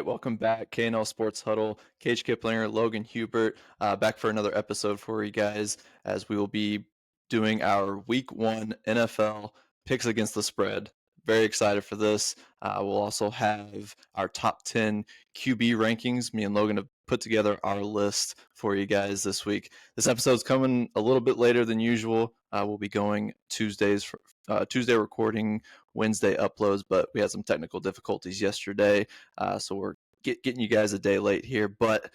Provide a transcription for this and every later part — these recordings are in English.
right, welcome back. KNL Sports Huddle, Cage Kiplinger, Logan Hubert, back for another episode for you guys as we will be doing our Week 1 NFL picks against the spread. Very excited for this. We'll also have our top 10 QB rankings. Me and Logan have put together our list for you guys this week. This episode's coming a little bit later than usual. We'll be going Tuesday recording, Wednesday uploads, but we had some technical difficulties yesterday, so we're getting you guys a day late here. But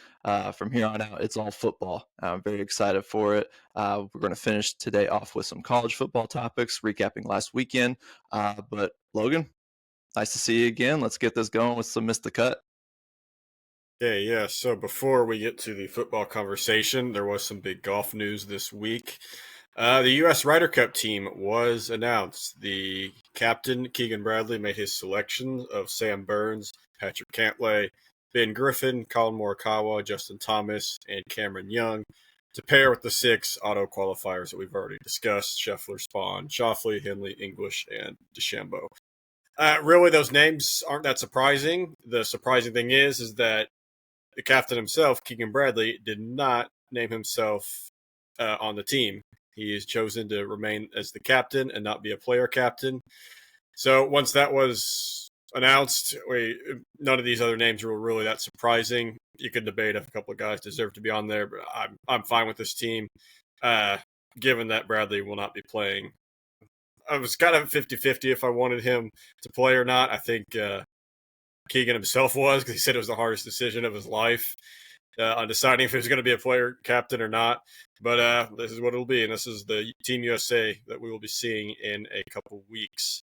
from here on out, it's all football. I'm very excited for it. We're going to finish today off with some college football topics, recapping last weekend. But Logan, nice to see you again. Let's get this going with some Missed the Cut. Okay, yeah. So before we get to the football conversation, there was some big golf news this week. The U.S. Ryder Cup team was announced. The captain, Keegan Bradley, made his selection of Sam Burns, Patrick Cantlay, Ben Griffin, Colin Morikawa, Justin Thomas, and Cameron Young to pair with the 6 auto qualifiers that we've already discussed: Scheffler, Spahn, Schauffele, Henley, English, and DeChambeau. Really, those names aren't that surprising. The surprising thing is that the captain himself, Keegan Bradley, did not name himself on the team. He has chosen to remain as the captain and not be a player captain. So once that was announced, none of these other names were really that surprising. You could debate if a couple of guys deserve to be on there, but I'm fine with this team, given that Bradley will not be playing. I was kind of 50-50 if I wanted him to play or not. I think Keegan himself was, because he said it was the hardest decision of his life on deciding if he was going to be a player captain or not. But this is what it'll be, and this is the Team USA that we will be seeing in a couple weeks.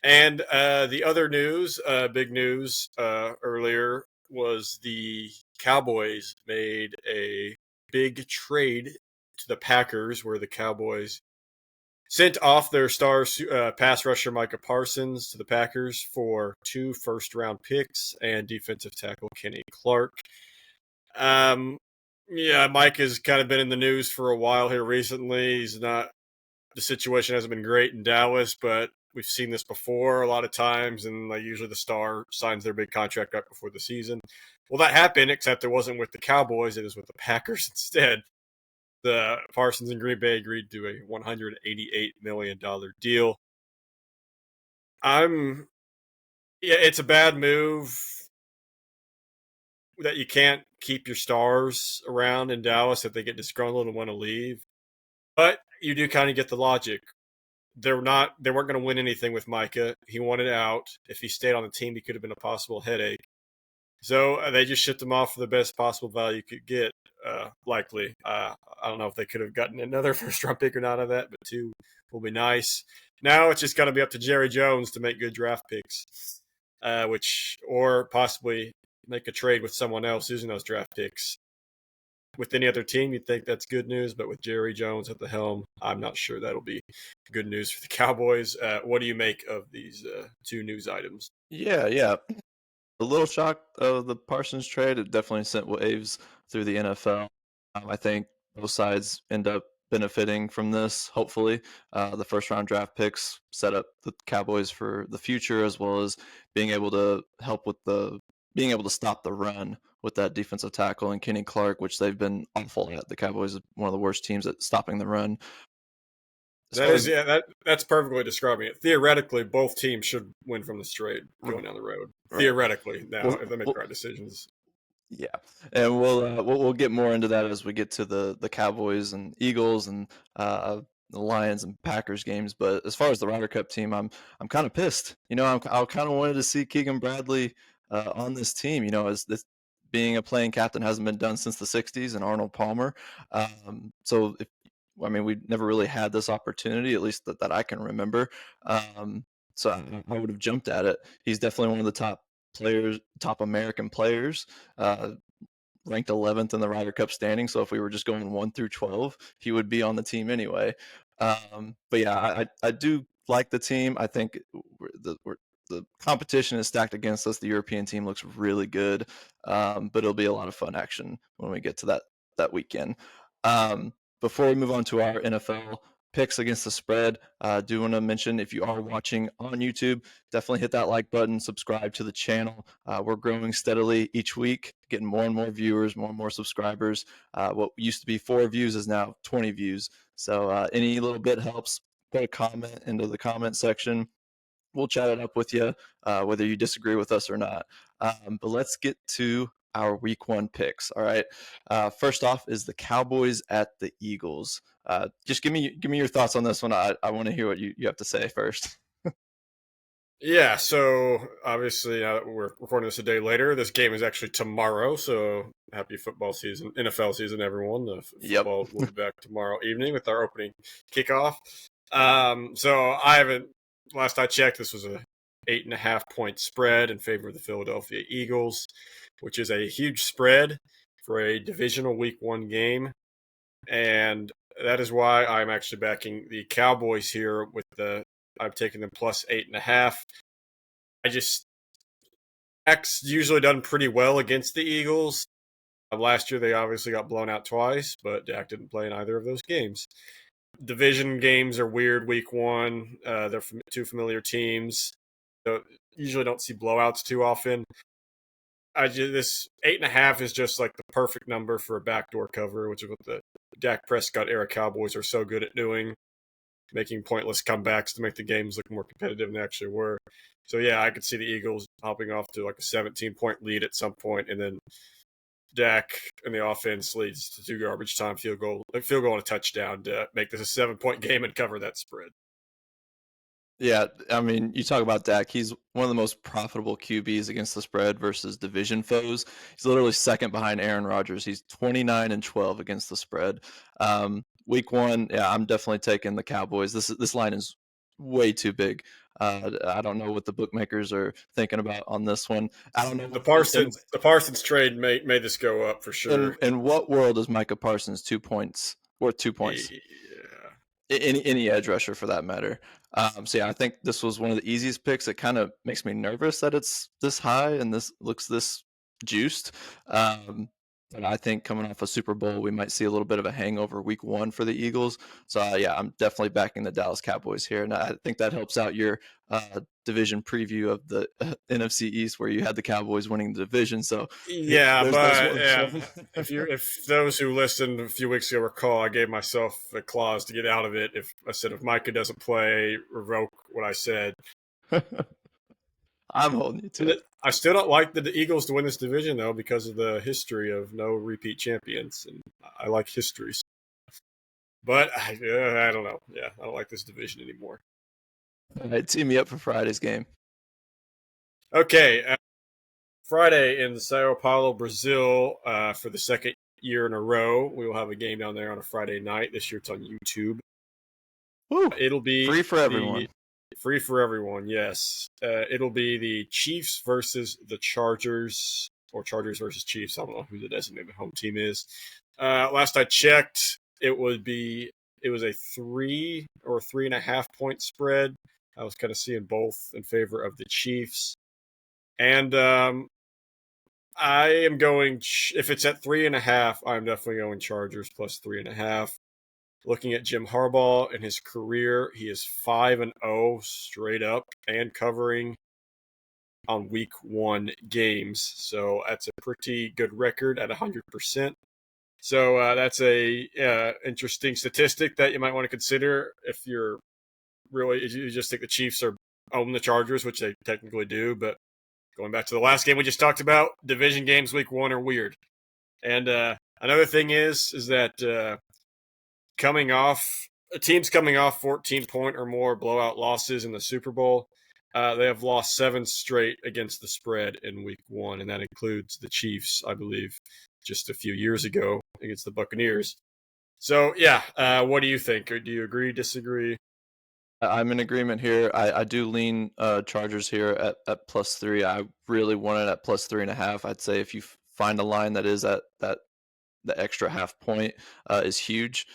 And the other news, big news earlier, was the Cowboys made a big trade to the Packers, where the Cowboys sent off their star pass rusher Micah Parsons to the Packers for 2 first-round picks and defensive tackle Kenny Clark. Yeah, Mike has kind of been in the news for a while here recently. The situation hasn't been great in Dallas, but we've seen this before a lot of times, and usually the star signs their big contract right before the season. Well, that happened, except it wasn't with the Cowboys. It was with the Packers instead. The Parsons and Green Bay agreed to a $188 million deal. It's a bad move that you can't keep your stars around in Dallas if they get disgruntled and want to leave. But you do kind of get the logic. They weren't going to win anything with Micah. He wanted out. If he stayed on the team, he could have been a possible headache. So they just shipped him off for the best possible value you could get, likely. I don't know if they could have gotten another first-round pick or not of that, but 2 will be nice. Now it's just going to be up to Jerry Jones to make good draft picks, or possibly make a trade with someone else using those draft picks. With any other team, you'd think that's good news, but with Jerry Jones at the helm, I'm not sure that'll be good news for the Cowboys. What do you make of these 2 news items? Yeah. A little shocked of the Parsons trade. It definitely sent waves through the NFL. I think both sides end up benefiting from this, hopefully. The first-round draft picks set up the Cowboys for the future, as well as being able to help with being able to stop the run with that defensive tackle and Kenny Clark, which they've been awful at. The Cowboys are one of the worst teams at stopping the run. That's perfectly describing it. Theoretically, both teams should win from the straight going down the road. Right. Theoretically, now if they make the right decisions. Yeah, and we'll get more into that as we get to the Cowboys and Eagles and the Lions and Packers games. But as far as the Ryder Cup team, I'm kind of pissed. I kind of wanted to see Keegan Bradley on this team. As this being a playing captain hasn't been done since the '60s and Arnold Palmer. We never really had this opportunity, at least that I can remember. So I would have jumped at it. He's definitely one of the top American players, ranked 11th in the Ryder Cup standing. So if we were just going 1 through 12, he would be on the team anyway. But yeah, I do like the team. I think the competition is stacked against us. The European team looks really good, but it'll be a lot of fun action when we get to that weekend. Before we move on to our NFL picks against the spread. Do want to mention, if you are watching on YouTube, definitely hit that like button, subscribe to the channel. We're growing steadily each week, getting more and more viewers, more and more subscribers. What used to be 4 views is now 20 views. So any little bit helps. Put a comment into the comment section. We'll chat it up with you, whether you disagree with us or not. But let's get to our week 1 picks. All right. First off is the Cowboys at the Eagles. Just give me your thoughts on this one. I want to hear what you have to say first. Yeah, so obviously now that we're recording this a day later, this game is actually tomorrow. So happy football season, NFL season, everyone. The Yep. football will be back tomorrow evening with our opening kickoff. So I haven't. Last I checked, this was a 8.5 point spread in favor of the Philadelphia Eagles, which is a huge spread for a divisional Week 1 game, and that is why I'm actually backing the Cowboys here with the. I've taken them plus 8.5. I just X usually done pretty well against the Eagles. Last year they obviously got blown out twice, but Dak didn't play in either of those games. Division games are weird week 1. They're from 2 familiar teams. So usually don't see blowouts too often. This 8.5 is just like the perfect number for a backdoor cover, which is what the Dak Prescott era Cowboys are so good at doing, making pointless comebacks to make the games look more competitive than they actually were. So yeah, I could see the Eagles hopping off to like a 17-point lead at some point, and then Dak and the offense leads to 2 garbage time field goal and a touchdown to make this a 7-point game and cover that spread. Yeah, I mean, you talk about Dak. He's one of the most profitable QBs against the spread versus division foes. He's literally second behind Aaron Rodgers. He's 29-12 against the spread. Week 1, yeah, I'm definitely taking the Cowboys. This line is way too big. I don't know what the bookmakers are thinking about on this one. I don't know The what, Parsons trade made this go up for sure. in what world is Micah Parsons 2 points worth 2 points? Yeah. Any edge rusher for that matter. So yeah, I think this was one of the easiest picks. It kind of makes me nervous that it's this high and this looks this juiced. But I think coming off a Super Bowl, we might see a little bit of a hangover week 1 for the Eagles. So yeah, I'm definitely backing the Dallas Cowboys here, and I think that helps out your division preview of the NFC East, where you had the Cowboys winning the division. So Yeah, there's but one. yeah, if those who listened a few weeks ago recall, I gave myself a clause to get out of it. If I said if Micah doesn't play, revoke what I said. I'm holding you to it. I still don't like the Eagles to win this division though because of the history of no repeat champions, and I like histories. But I don't know. Yeah, I don't like this division anymore. All right, team me up for Friday's game. Okay, Friday in Sao Paulo, Brazil, for the second year in a row. We will have a game down there on a Friday night. This year it's on YouTube. Woo! It'll be Free for everyone. free for everyone. Yes, it'll be the Chiefs versus the Chargers, or Chargers versus Chiefs. I don't know who the designated home team is. Last I checked, it was a 3 or 3.5 point spread. I was kind of seeing both in favor of the Chiefs, and I am going. If it's at 3.5, I'm definitely going Chargers plus 3.5. Looking at Jim Harbaugh and his career, he is 5-0 straight up and covering on Week 1 games. So that's a pretty good record at 100%. So that's a interesting statistic that you might want to consider if you just think the Chiefs are own the Chargers, which they technically do. But going back to the last game we just talked about, division games Week 1 are weird. And another thing is that teams coming off 14-point or more blowout losses in the Super Bowl, they have lost 7 straight against the spread in Week 1, and that includes the Chiefs, I believe, just a few years ago against the Buccaneers. So, yeah, what do you think? Or do you agree, disagree? I'm in agreement here. I do lean Chargers here at +3. I really want it at +3.5. I'd say if you find a line that is at that the extra half point is huge.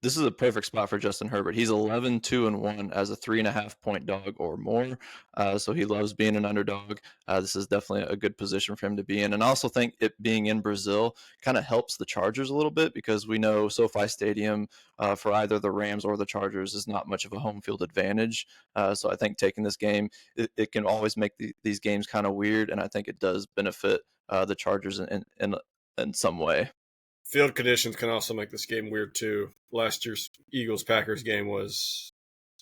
this is a perfect spot for Justin Herbert. He's 11-2-1 as a 3.5 point dog or more. So he loves being an underdog. This is definitely a good position for him to be in. And I also think it being in Brazil kind of helps the Chargers a little bit because we know SoFi Stadium for either the Rams or the Chargers is not much of a home field advantage. So I think taking this game, it can always make these games kind of weird. And I think it does benefit the Chargers in some way. Field conditions can also make this game weird too. Last year's Eagles Packers game was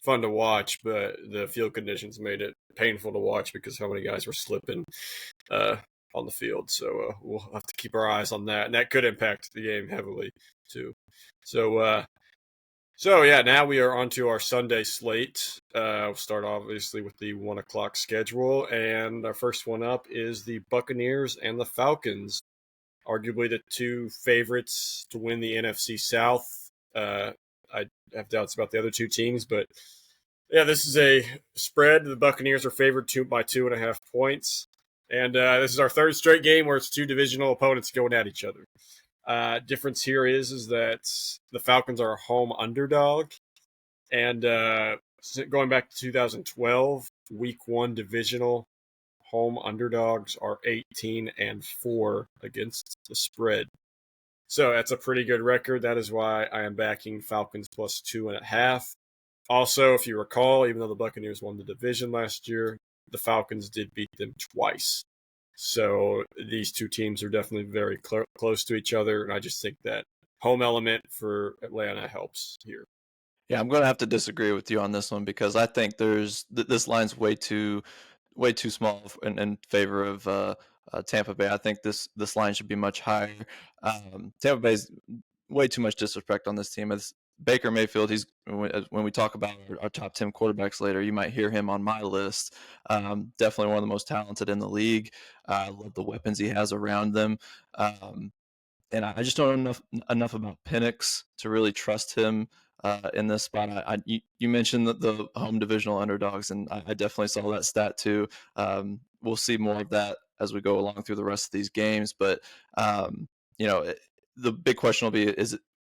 fun to watch, but the field conditions made it painful to watch because how many guys were slipping uh, on the field. So we'll have to keep our eyes on that, and that could impact the game heavily too. So yeah, now we are on to our Sunday slate. We'll start obviously with the 1 o'clock schedule, and our first one up is the Buccaneers and the Falcons, arguably the two favorites to win the NFC South. I have doubts about the other two teams, but yeah, this is a spread. The Buccaneers are favored by 2.5 points, and this is our third straight game where it's two divisional opponents going at each other. Difference here is that the Falcons are a home underdog, and going back to 2012, Week 1 divisional home underdogs are 18-4 against the spread. So that's a pretty good record. That is why I am backing Falcons plus 2.5. Also, if you recall, even though the Buccaneers won the division last year, the Falcons did beat them twice. So these two teams are definitely very close to each other, and I just think that home element for Atlanta helps here. Yeah, I'm going to have to disagree with you on this one because I think this line's way too small in favor of Tampa Bay. I think this line should be much higher. Tampa Bay's way too much disrespect on this team. It's Baker Mayfield. When we talk about our top 10 quarterbacks later, you might hear him on my list. Definitely one of the most talented in the league. I love the weapons he has around them. And I just don't know enough about Penix to really trust him in this spot. You mentioned the home divisional underdogs, and I definitely saw that stat too. We'll see more of that as we go along through the rest of these games. But you know, the big question will be: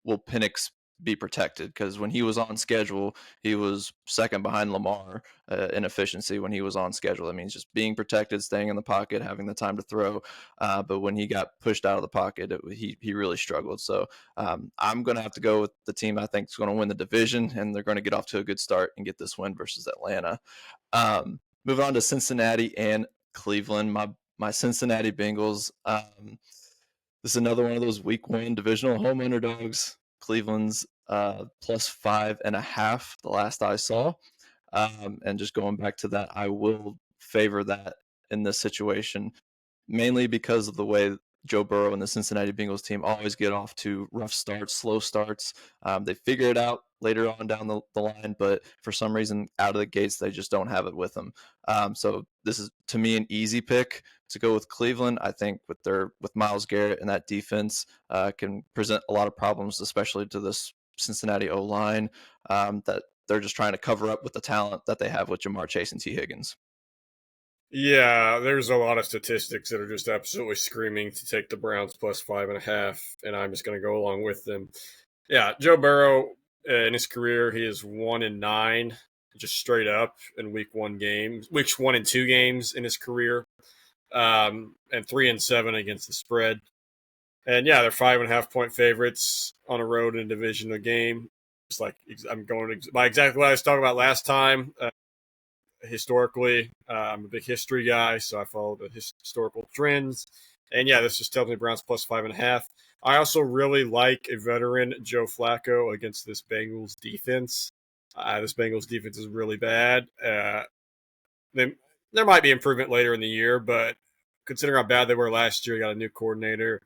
will Penix be protected? Because when he was on schedule, he was second behind Lamar in efficiency when he was on schedule. That means just being protected, staying in the pocket, having the time to throw. But when he got pushed out of the pocket, he really struggled. So I'm going to have to go with the team I think is going to win the division, and they're going to get off to a good start and get this win versus Atlanta. Moving on to Cincinnati and Cleveland, my Cincinnati Bengals. This is another one of those week 1 divisional home underdogs. Cleveland's plus 5.5 the last I saw. And just going back to that, I will favor that in this situation, mainly because of the way Joe Burrow and the Cincinnati Bengals team always get off to rough starts, slow starts. They figure it out later on down the line, but for some reason, out of the gates, they just don't have it with them. So this is, to me, an easy pick to go with Cleveland. I think with Myles Garrett and that defense can present a lot of problems, especially to this Cincinnati O-line that they're just trying to cover up with the talent that they have with Jamar Chase and T. Higgins. Yeah, there's a lot of statistics that are just absolutely screaming to take the Browns plus 5.5, and I'm just going to go along with them. Yeah, Joe Burrow in his career, he is 1-9, just straight up in weeks 1 and 2 games in his career, and 3-7 against the spread. And yeah, they're 5.5 point favorites on a road in a divisional game. It's like I'm going by exactly what I was talking about last time. Historically, I'm a big history guy, so I follow the historical trends. And yeah, this just tells me Browns plus 5.5. I also really like a veteran Joe Flacco against this Bengals defense. This Bengals defense is really bad. There might be improvement later in the year, but considering how bad they were last year, got a new coordinator,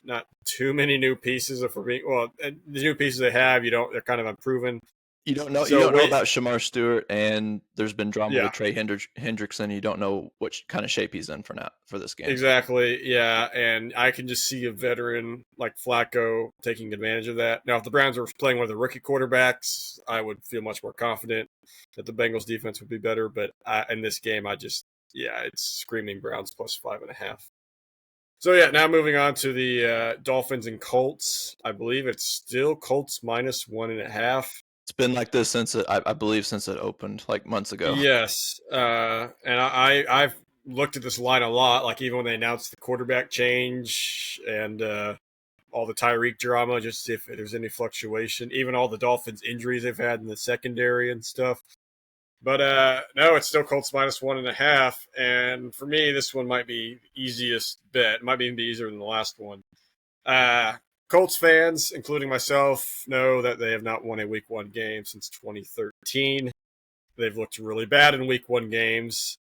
not too many new pieces. The new pieces they have, they're kind of unproven. You don't know So wait, about Shamar Stewart, and there's been drama yeah, with Trey Hendrickson. You don't know what kind of shape he's in for this game. exactly. Yeah. And I can just see a veteran like Flacco taking advantage of that. Now, if the Browns were playing one of the rookie quarterbacks, I would feel much more confident that the Bengals defense would be better. But in this game, it's screaming Browns plus 5.5. So yeah, now moving on to the Dolphins and Colts. I believe it's still Colts minus 1.5. It's been like this since I believe since it opened like months ago. Yes, and I've looked at this line a lot. Like even when they announced the quarterback change and all the Tyreek drama, just if there's any fluctuation, even all the Dolphins injuries they've had in the secondary and stuff. But no, it's still Colts minus 1.5. And for me, this one might be the easiest bet. It might even be easier than the last one. Uh, Colts fans, including myself, know that they have not won a Week 1 game since 2013. They've looked really bad in Week 1 games.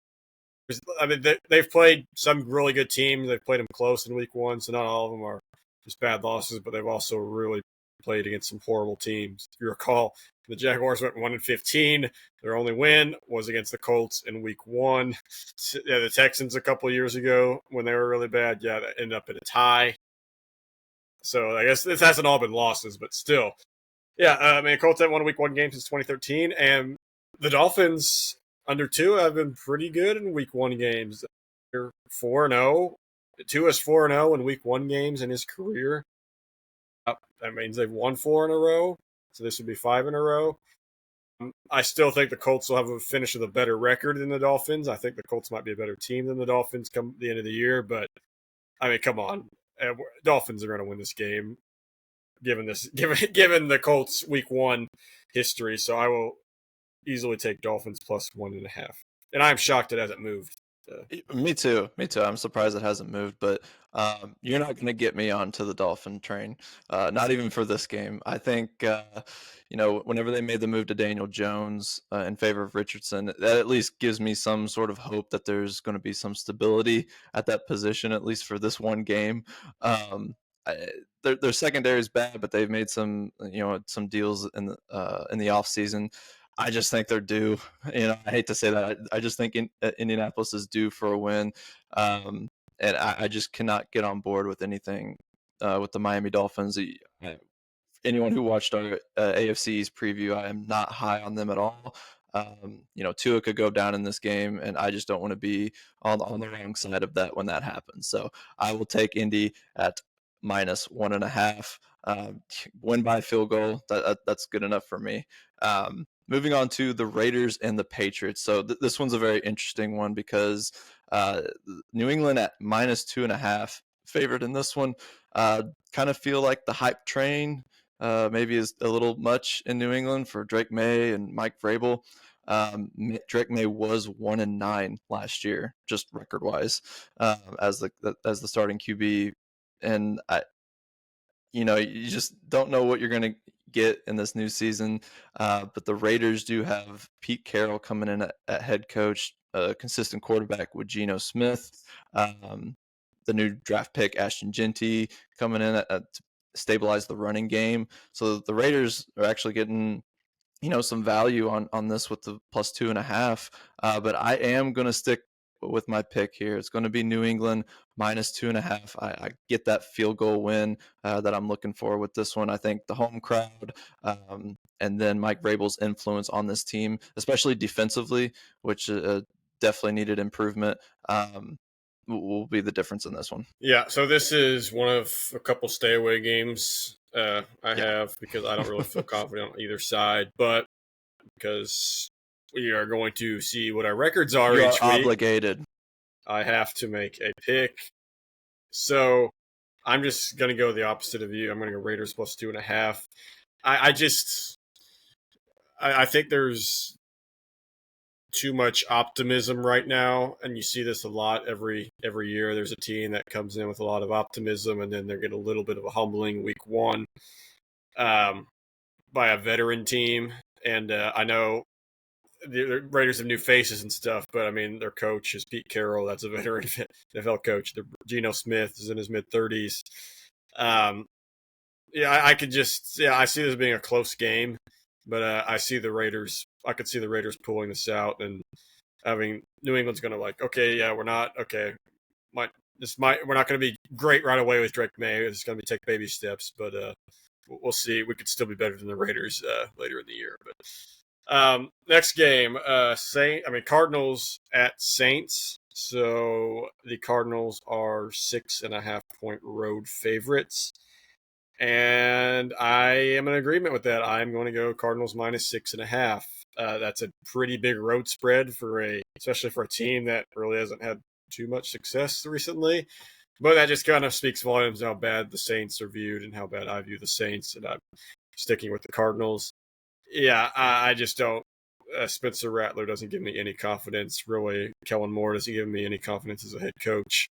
I mean, they've played some really good teams. They've played them close in Week 1, so not all of them are just bad losses, but they've also really played against some horrible teams. If you recall, the Jaguars went 1-15. Their only win was against the Colts in Week 1. Yeah, the Texans a couple of years ago when they were really bad, yeah, that ended up in a tie. So I guess this hasn't all been losses, but still, yeah. I mean, Colts haven't won a Week 1 game since 2013, and the Dolphins under Tua have been pretty good in Week 1 games. They're 4-0. Tua's 4-0 in Week 1 games in his career. That means they've won 4 in a row, so this would be 5 in a row. I still think the Colts will have a finish with a better record than the Dolphins. I think the Colts might be a better team than the Dolphins come the end of the year, but I mean, come on, Dolphins are going to win this game given given the Colts Week 1 history. So I will easily take Dolphins plus 1.5, and I'm shocked it hasn't moved. Me too. Me too. I'm surprised it hasn't moved, but you're not going to get me onto the Dolphin train. Not even for this game. I think whenever they made the move to Daniel Jones in favor of Richardson, that at least gives me some sort of hope that there's going to be some stability at that position, at least for this one game. Um, their secondary is bad, but they've made some deals in the off season. I just think they're due. I hate to say that. I just think Indianapolis is due for a win, and I just cannot get on board with anything with the Miami Dolphins. Anyone who watched our AFC's preview, I am not high on them at all. Tua could go down in this game, and I just don't want to be on the wrong side of that when that happens. So I will take Indy at minus 1.5. Win by field goal. That's good enough for me. Moving on to the Raiders and the Patriots. So this one's a very interesting one because New England at minus 2.5 favored in this one. Kind of feel like the hype train maybe is a little much in New England for Drake May and Mike Vrabel. Drake May was 1-9 last year, just record wise, as the starting QB, and you just don't know what you're going to get in this new season. But the Raiders do have Pete Carroll coming in at head coach, a consistent quarterback with Geno Smith, the new draft pick Ashton Genty coming in to stabilize the running game. So the Raiders are actually getting some value on this with the plus 2.5. But I am going to stick with my pick here. It's going to be New England minus 2.5. I get that field goal win that I'm looking for with this one. I think the home crowd and then Mike Vrabel's influence on this team, especially defensively, which definitely needed improvement, will be the difference in this one. Yeah, so this is one of a couple stay away games I have because I don't really feel confident on either side, but because we are going to see what our records are You are each week, obligated. I have to make a pick. So I'm just going to go the opposite of you. I'm going to go Raiders plus 2.5. I think there's too much optimism right now, and you see this a lot every year. There's a team that comes in with a lot of optimism, and then they get a little bit of a humbling Week 1 by a veteran team. And I know the Raiders have new faces and stuff, but I mean their coach is Pete Carroll. That's a veteran NFL coach. Geno Smith is in his mid-30s. I could just I see this being a close game, but I see the Raiders. I could see the Raiders pulling this out, and I mean New England's going to we're not we're not going to be great right away with Drake May. It's going to take baby steps, but we'll see. We could still be better than the Raiders later in the year, but. Next game, Cardinals at Saints. So the Cardinals are 6.5 point road favorites. And I am in agreement with that. I'm going to go Cardinals minus 6.5. That's a pretty big road spread especially for a team that really hasn't had too much success recently. But that just kind of speaks volumes how bad the Saints are viewed and how bad I view the Saints. And I'm sticking with the Cardinals. Yeah, I just don't. Spencer Rattler doesn't give me any confidence. Really, Kellen Moore doesn't give me any confidence as a head coach.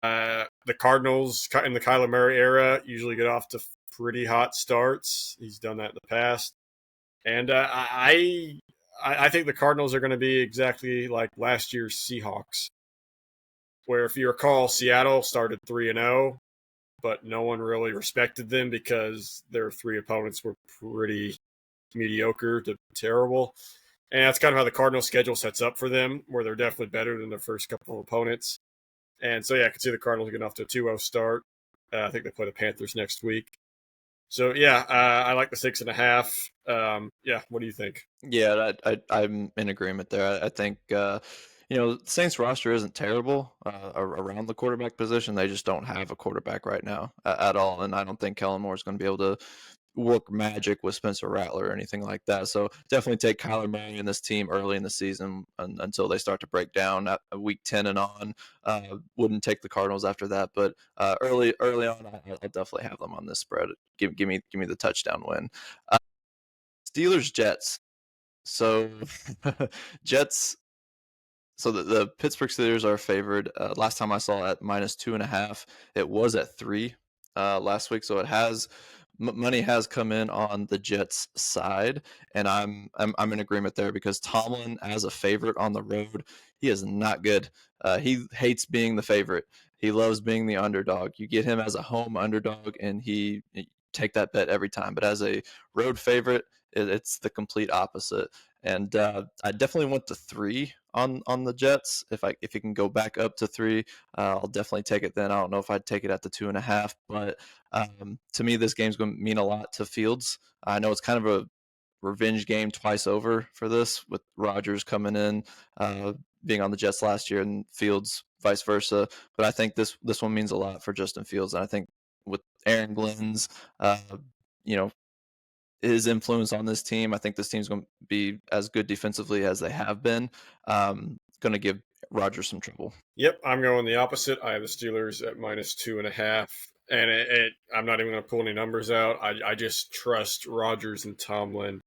The Cardinals in the Kyler Murray era usually get off to pretty hot starts. He's done that in the past, and I think the Cardinals are going to be exactly like last year's Seahawks, where if you recall, Seattle started 3-0, but no one really respected them because their three opponents were pretty mediocre to terrible. And that's kind of how the Cardinals schedule sets up for them, where they're definitely better than their first couple of opponents. And so, yeah, I could see the Cardinals getting off to a 2-0 start. I think they play the Panthers next week. So, yeah, I like the 6.5. Yeah, what do you think? Yeah, I'm in agreement there. I think Saints roster isn't terrible around the quarterback position. They just don't have a quarterback right now at all, and I don't think Kellen Moore is going to be able to work magic with Spencer Rattler or anything like that. So definitely take Kyler Murray and this team early in the season until they start to break down at week 10 and on. Wouldn't take the Cardinals after that, but early on, I'll definitely have them on this spread. Give me the touchdown win. Steelers Jets. So Jets. So the Pittsburgh Steelers are favored. Last time I saw at -2.5, it was at 3 last week. So it has money has come in on the Jets side, and I'm in agreement there because Tomlin as a favorite on the road, he is not good. He hates being the favorite. He loves being the underdog. You get him as a home underdog, and he take that bet every time. But as a road favorite, it's the complete opposite. And I definitely went to 3 on the Jets. If it can go back up to 3, I'll definitely take it. Then I don't know if I'd take it at the 2.5, but to me, this game's going to mean a lot to Fields. I know it's kind of a revenge game twice over for this, with Rodgers coming in, being on the Jets last year, and Fields vice versa. But I think this one means a lot for Justin Fields, and I think with Aaron Glenn's, you know, his influence on this team, I think this team's going to be as good defensively as they have been. Going to give Rodgers some trouble. Yep, I'm going the opposite. I have the Steelers at -2.5. And I'm not even going to pull any numbers out. I just trust Rodgers and Tomlin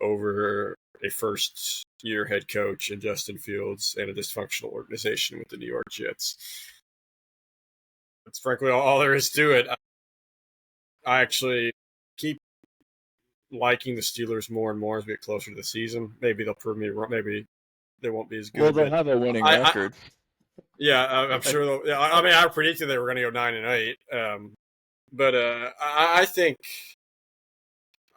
over a first year head coach in Justin Fields and a dysfunctional organization with the New York Jets. That's frankly all there is to it. I actually keep liking the Steelers more and more as we get closer to the season. Maybe they'll prove me wrong. Maybe they won't be as Well, good. they'll But have a winning I record. yeah, I'm sure they'll. Yeah, I mean, I predicted they were going to go 9-8. But I think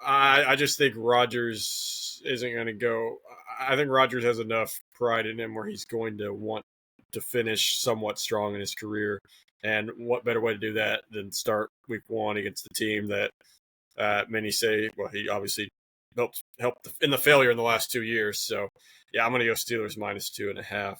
I just think Rodgers isn't going to go. I think Rodgers has enough pride in him where he's going to want to finish somewhat strong in his career. And what better way to do that than start week one against the team that many say, well, he obviously helped in the failure in the last 2 years. So, yeah, I'm going to go Steelers -2.5.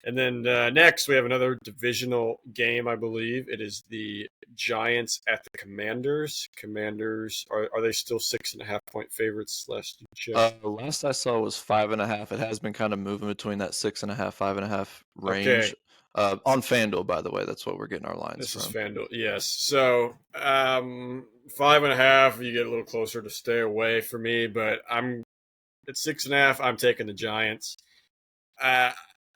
And then next, we have another divisional game, I believe. It is the Giants at the Commanders. Commanders, are they still 6.5 point favorites last you checked? Last I saw was 5.5. It has been kind of moving between that 6.5, 5.5 Okay, range. On FanDuel, by the way, that's what we're getting our lines this is from. FanDuel. Yes. So 5.5, you get a little closer to stay away for me, but I'm at 6.5. I'm taking the Giants. Uh,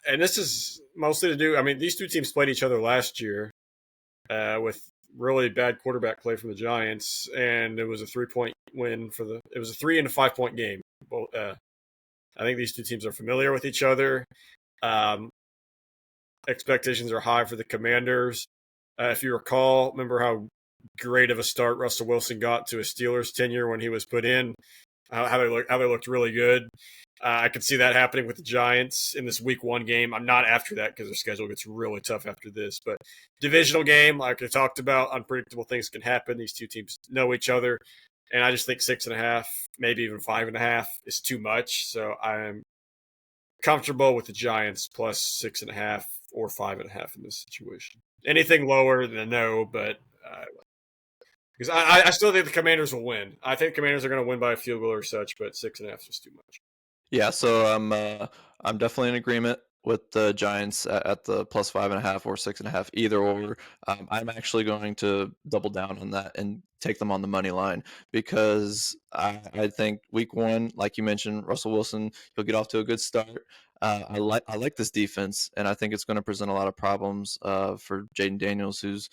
and this is mostly to do. I mean, these two teams played each other last year with really bad quarterback play from the Giants, and it was a 3 point win for the. It was a 3 and a 5 point game. Well, I think these two teams are familiar with each other. Um, Expectations are high for the Commanders. If you recall, remember how great of a start Russell Wilson got to his Steelers tenure when he was put in. How they looked really good. I could see that happening with the Giants in this Week 1 game. I'm not after that because their schedule gets really tough after this. But divisional game, like I talked about, unpredictable things can happen. These two teams know each other, and I just think 6.5, maybe even 5.5, is too much. So comfortable with the Giants plus 6.5 or 5.5 in this situation. Anything lower than a no, but because I still think the Commanders will win. I think Commanders are going to win by a field goal or such, but 6.5 is just too much. Yeah, so I'm definitely in agreement with the Giants at the plus 5.5 or 6.5, either or. I'm actually going to double down on that and take them on the money line because I think week one, like you mentioned, Russell Wilson, he'll get off to a good start. I like this defense, and I think it's going to present a lot of problems for Jaden Daniels, who's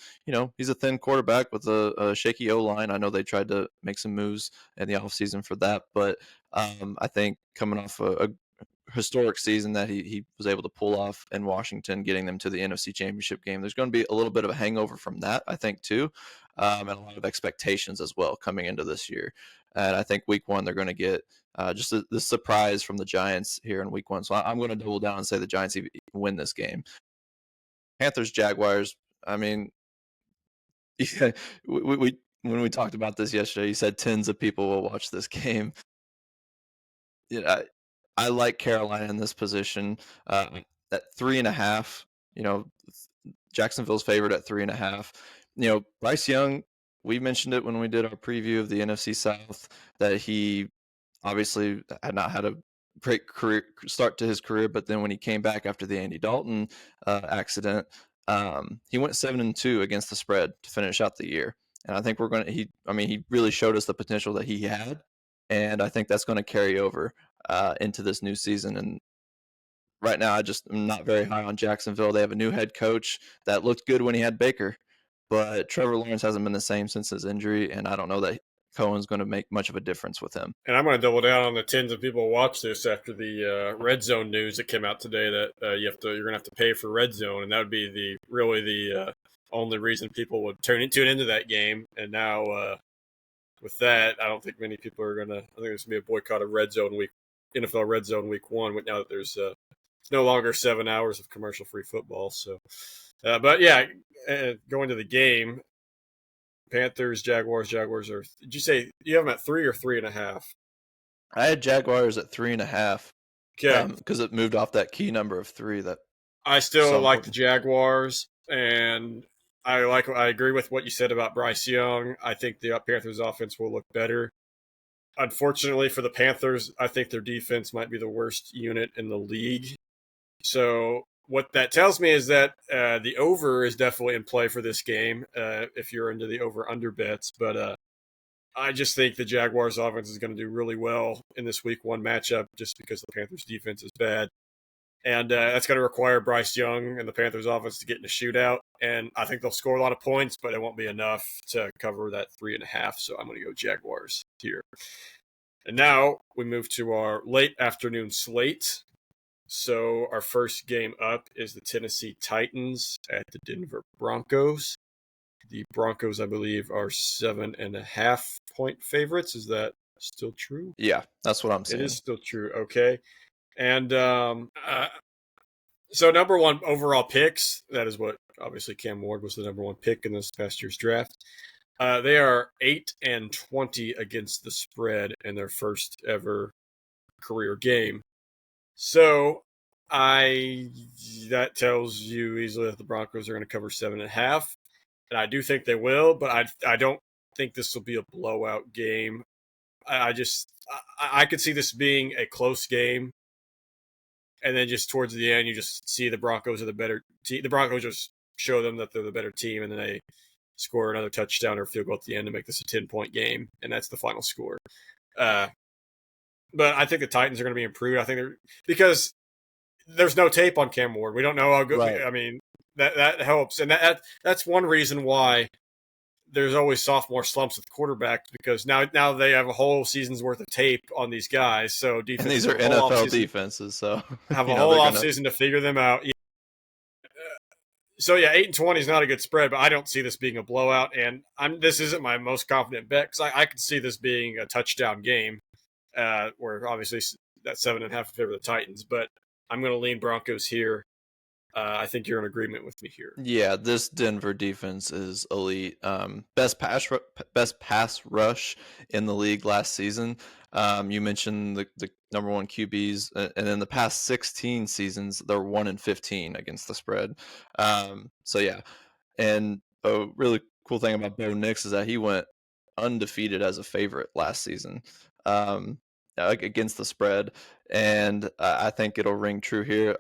he's a thin quarterback with a shaky O line. I know they tried to make some moves in the offseason for that, but I think coming off a historic season that he was able to pull off in Washington, getting them to the NFC Championship game, there's going to be a little bit of a hangover from that, I think, too, and a lot of expectations as well coming into this year. And I think week one, they're going to get just the surprise from the Giants here in week one. So I'm going to double down and say the Giants even win this game. Panthers, Jaguars, I mean, yeah, we when we talked about this yesterday, you said tens of people will watch this game. Yeah, I like Carolina in this position. At 3.5, you know, Jacksonville's favored at 3.5. Bryce Young, we mentioned it when we did our preview of the NFC South that he obviously had not had a great career start to his career, but then when he came back after the Andy Dalton accident, he went 7-2 against the spread to finish out the year. And I think he really showed us the potential that he had, and I think that's going to carry over into this new season. And right now, I just am not very high on Jacksonville. They have a new head coach that looked good when he had Baker, but Trevor Lawrence hasn't been the same since his injury, and I don't know that Cohen's going to make much of a difference with him. And I'm going to double down on the tens of people who watch this after the red zone news that came out today that you're going to have to pay for red zone, and that would be the only reason people would tune into that game. And now with that, I don't think many people are going to. I think there's going to be a boycott of red zone week, NFL red zone week one. Now that there's it's no longer 7 hours of commercial free football. So, but yeah, going to the game. Panthers, Jaguars. Jaguars are. Did you say you have them at 3 or 3.5? I had Jaguars at 3.5 Okay, because it moved off that key number of 3 that I so still like the important. Jaguars, and I agree with what you said about Bryce Young. I think the Panthers offense will look better. Unfortunately for the Panthers, I think their defense might be the worst unit in the league. So what that tells me is that the over is definitely in play for this game if you're into the over-under bets. But I just think the Jaguars offense is going to do really well in this week one matchup just because the Panthers defense is bad. And that's going to require Bryce Young and the Panthers offense to get in a shootout. And I think they'll score a lot of points, but it won't be enough to cover that 3.5. So I'm going to go Jaguars here. And now we move to our late afternoon slate. So our first game up is the Tennessee Titans at the Denver Broncos. The Broncos, I believe, are 7.5 point favorites. Is that still true? Yeah, that's what I'm It is seeing. still true. Okay. And so number one overall picks, that is what obviously Cam Ward was the number one pick in this past year's draft. They are 8-20 against the spread in their first ever career game. So that tells you easily that the Broncos are going to cover 7.5, and I do think they will, but I don't think this will be a blowout game. I could see this being a close game, and then just towards the end, you just see the Broncos are the better team. The Broncos just show them that they're the better team, and then they score another touchdown or field goal at the end to make this a 10-point game, and that's the final score. But I think the Titans are going to be improved. I think because there's no tape on Cam Ward. We don't know how good. Right. I mean, that helps, and that's one reason why there's always sophomore slumps with quarterbacks because now they have a whole season's worth of tape on these guys. So And defenses these are have a whole NFL offseason defenses, so have a whole they're gonna. offseason to figure them out. So yeah, 8-20 is not a good spread, but I don't see this being a blowout. And this isn't my most confident bet because I could see this being a touchdown game, where obviously that 7.5 in favor of the Titans. But I'm going to lean Broncos here. I think you're in agreement with me here. Yeah, this Denver defense is elite. Best pass rush in the league last season. You mentioned the number one QBs, and in the past 16 seasons, they're 1-15 against the spread. So yeah, and a really cool thing about Bo Nix is that he went undefeated as a favorite last season, um, against the spread, and I think it'll ring true here.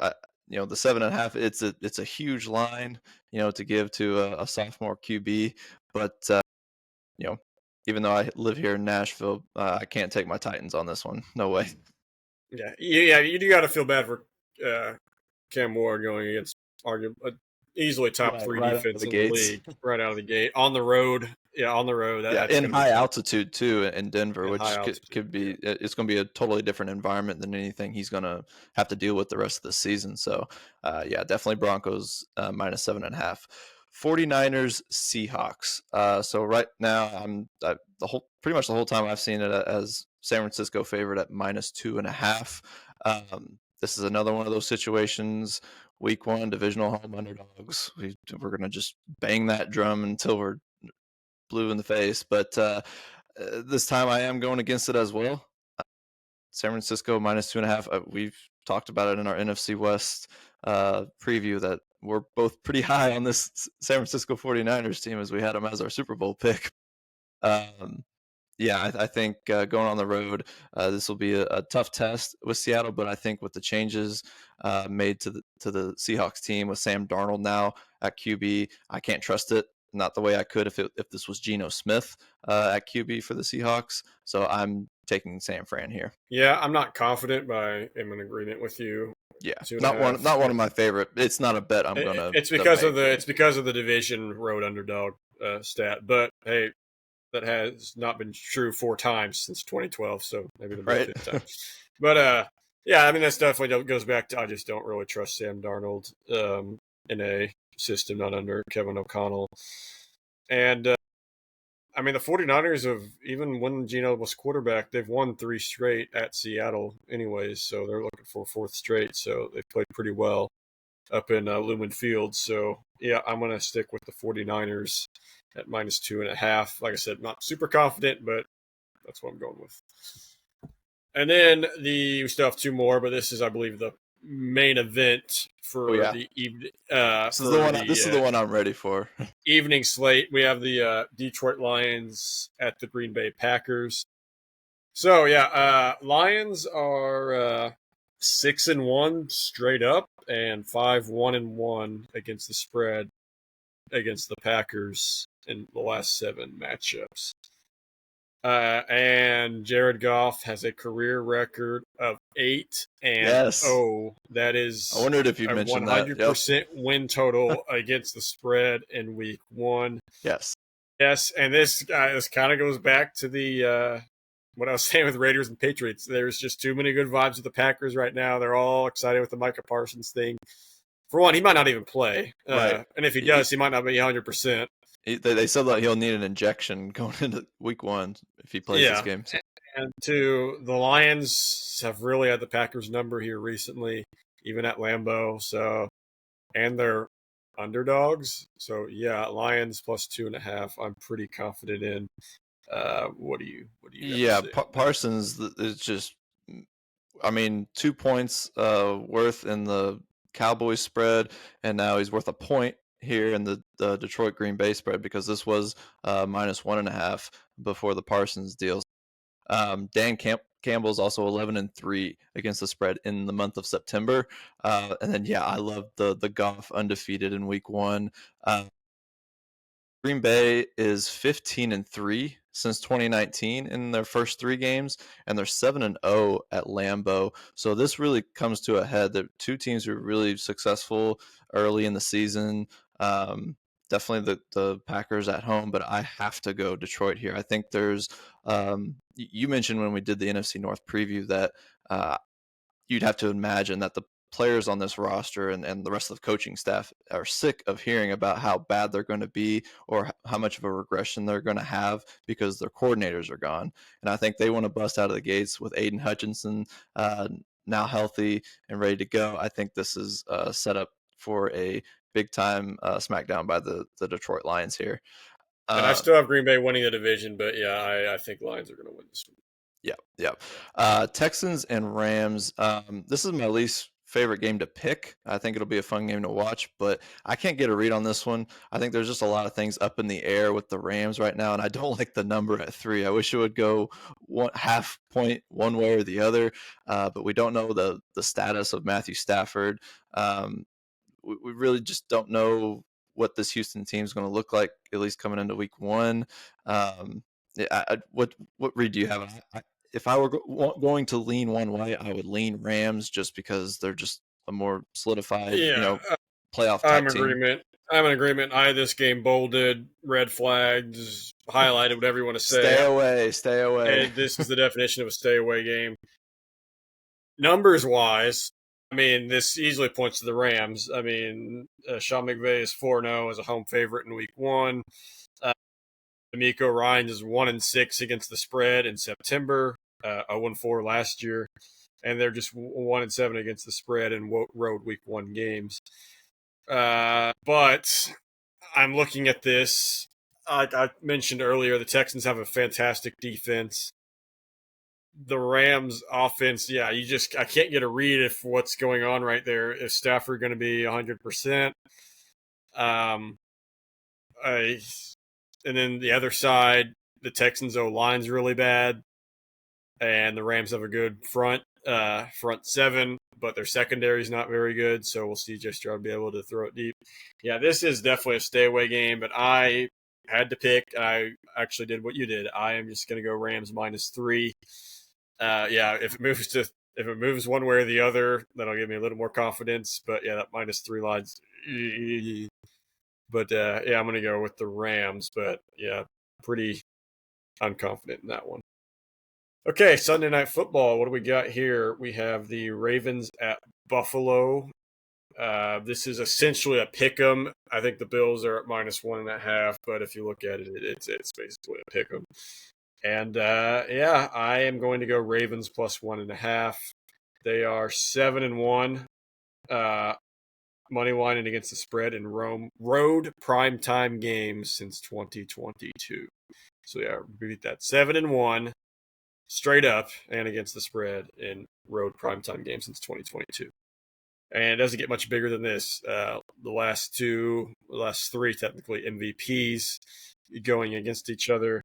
The 7.5, it's a huge line, to give to a sophomore QB, but you know, even though I live here in Nashville, I can't take my Titans on this one. No way. Yeah. You do got to feel bad for uh, Cam Ward going against arguably easily top Right, three right out of defense the in the gates. league right out of the gate on the road. Yeah, on the road. Yeah, That's in going to be high tough altitude too in Denver, and high which altitude. could Yeah. be it's going to be a totally different environment than anything he's going to have to deal with the rest of the season. So, yeah, definitely Broncos minus 7.5. 49ers Seahawks. So right now the whole pretty much the whole time I've seen it as San Francisco favorite at minus 2.5. This is another one of those situations. Week one, divisional home underdogs. We're going to just bang that drum until we're blue in the face. But this time I am going against it as well. San Francisco minus 2.5. We've talked about it in our NFC West preview that we're both pretty high on this San Francisco 49ers team as we had them as our Super Bowl pick. Um, yeah, I think going on the road, this will be a tough test with Seattle. But I think with the changes made to the Seahawks team with Sam Darnold now at QB, I can't trust it. Not the way I could if this was Geno Smith at QB for the Seahawks. So I'm taking San Fran here. Yeah, I'm not confident, but I am in agreement with you. Yeah, Two and a not one half. not one of my favorite. It's not a bet I'm gonna It's to because of make. the division road underdog stat. But hey, that has not been true 4 times since 2012, so maybe it'll be a Right. fifth time. But yeah, I mean that's definitely goes back to I just don't really trust Sam Darnold in a system not under Kevin O'Connell. And I mean the 49ers have even when Geno was quarterback, they've won 3 straight at Seattle anyways, so they're looking for a fourth straight. So they played pretty well up in Lumen Field. So yeah, I'm gonna stick with the 49ers at minus 2.5. Like I said, not super confident, but that's what I'm going with. And then we still have 2 more, but this is, I believe, the main event Oh for yeah, the evening. this is the one. This is the one I'm ready for. Evening slate. We have the Detroit Lions at the Green Bay Packers. So yeah, Lions are 6-1 straight up, and 5-1-1 against the spread against the Packers in the last 7 matchups. And Jared Goff has a career record of 8 and Yes, 0. That I is wondered if you'd a mentioned that. Yep. 100% win total against the spread in week 1. Yes. Yes, and this kind of goes back to the what I was saying with Raiders and Patriots. There's just too many good vibes with the Packers right now. They're all excited with the Micah Parsons thing. For one, he might not even play, Right. and if he does, he might not be 100%. They said that he'll need an injection going into week one if he plays this Yeah, game. So. and two, the Lions have really had the Packers number here recently, even at Lambeau. So, and they're underdogs. So yeah, Lions plus 2.5. I'm pretty confident in. What do you have to Yeah, say on that? Parsons is just, I mean, 2 points worth in the Cowboys spread, and now he's worth a point here in the Detroit Green Bay spread because this was minus 1.5 before the Parsons deal. Dan Campbell's also 11-3 against the spread in the month of September, and then yeah, I love the Goff undefeated in week one. Green Bay is 15-3 since 2019 in their first 3 games, and they're 7-0 at Lambeau. So this really comes to a head. The two teams were really successful early in the season. Definitely the Packers at home, but I have to go Detroit here. I think there's you mentioned when we did the NFC North preview that you'd have to imagine that the players on this roster and the rest of the coaching staff are sick of hearing about how bad they're going to be or how much of a regression they're going to have because their coordinators are gone. And I think they want to bust out of the gates with Aiden Hutchinson now healthy and ready to go. I think this is set up for a big time smackdown by the Detroit Lions here. And I Uh, still have Green Bay winning the division, but yeah, I think Lions are going to win this one. Yeah, yeah. Texans and Rams. This is my least favorite game to pick. I think it'll be a fun game to watch, but I can't get a read on this one. I think there's just a lot of things up in the air with the Rams right now, and I don't like the number at 3. I wish it would go one half point one way or the other, but we don't know the status of Matthew Stafford. We really just don't know what this Houston team is going to look like, at least coming into week 1. What read do you have? If I were going to lean one way, I would lean Rams just because they're just a more solidified, Yeah, playoff I'm type in team. agreement. I'm in agreement. I had this game bolded, red flags, highlighted, whatever you want to say. Stay away, stay away. And this is the definition of a stay away game. Numbers wise, I mean, this easily points to the Rams. I mean, Sean McVay is 4-0 as a home favorite in week 1. D'Amico Ryans is 1-6 against the spread in September, 0-4 last year, and they're just 1-7 against the spread in road week 1 games. But I'm looking at this. I mentioned earlier the Texans have a fantastic defense. The Rams offense, yeah, I can't get a read if what's going on right there. Is Stafford going to be 100%? Um, I, and then the other side, the Texans O line's really bad, and the Rams have a good front 7, but their secondary is not very good. So we'll see just Stroud be able to throw it deep. Yeah, this is definitely a stay away game, but I had to pick. I actually did what you did. I am just going to go Rams -3. Yeah, if it moves one way or the other, that'll give me a little more confidence. But yeah, that -3 lines. But yeah, I'm going to go with the Rams. But yeah, pretty unconfident in that one. Okay, Sunday Night Football. What do we got here? We have the Ravens at Buffalo. This is essentially a pick 'em. I think the Bills are at -1.5, but if you look at it, it's basically a pick 'em. And yeah, I am going to go Ravens +1.5. They are 7-1, money lining against the spread in road primetime games since 2022. So yeah, repeat that: 7-1 straight up and against the spread in road primetime games since 2022. And it doesn't get much bigger than this. The last 3 technically MVPs going against each other.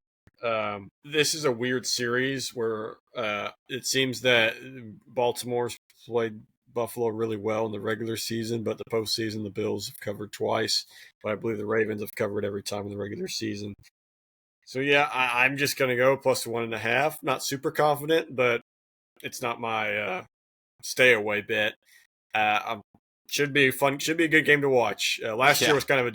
This is a weird series where it seems that Baltimore's played Buffalo really well in the regular season, but the postseason the Bills have covered twice. But I believe the Ravens have covered every time in the regular season. So yeah, I'm just going to go +1.5. Not super confident, but it's not my stay away bet. Should be fun. Should be a good game to watch. Last year Yeah. was kind of a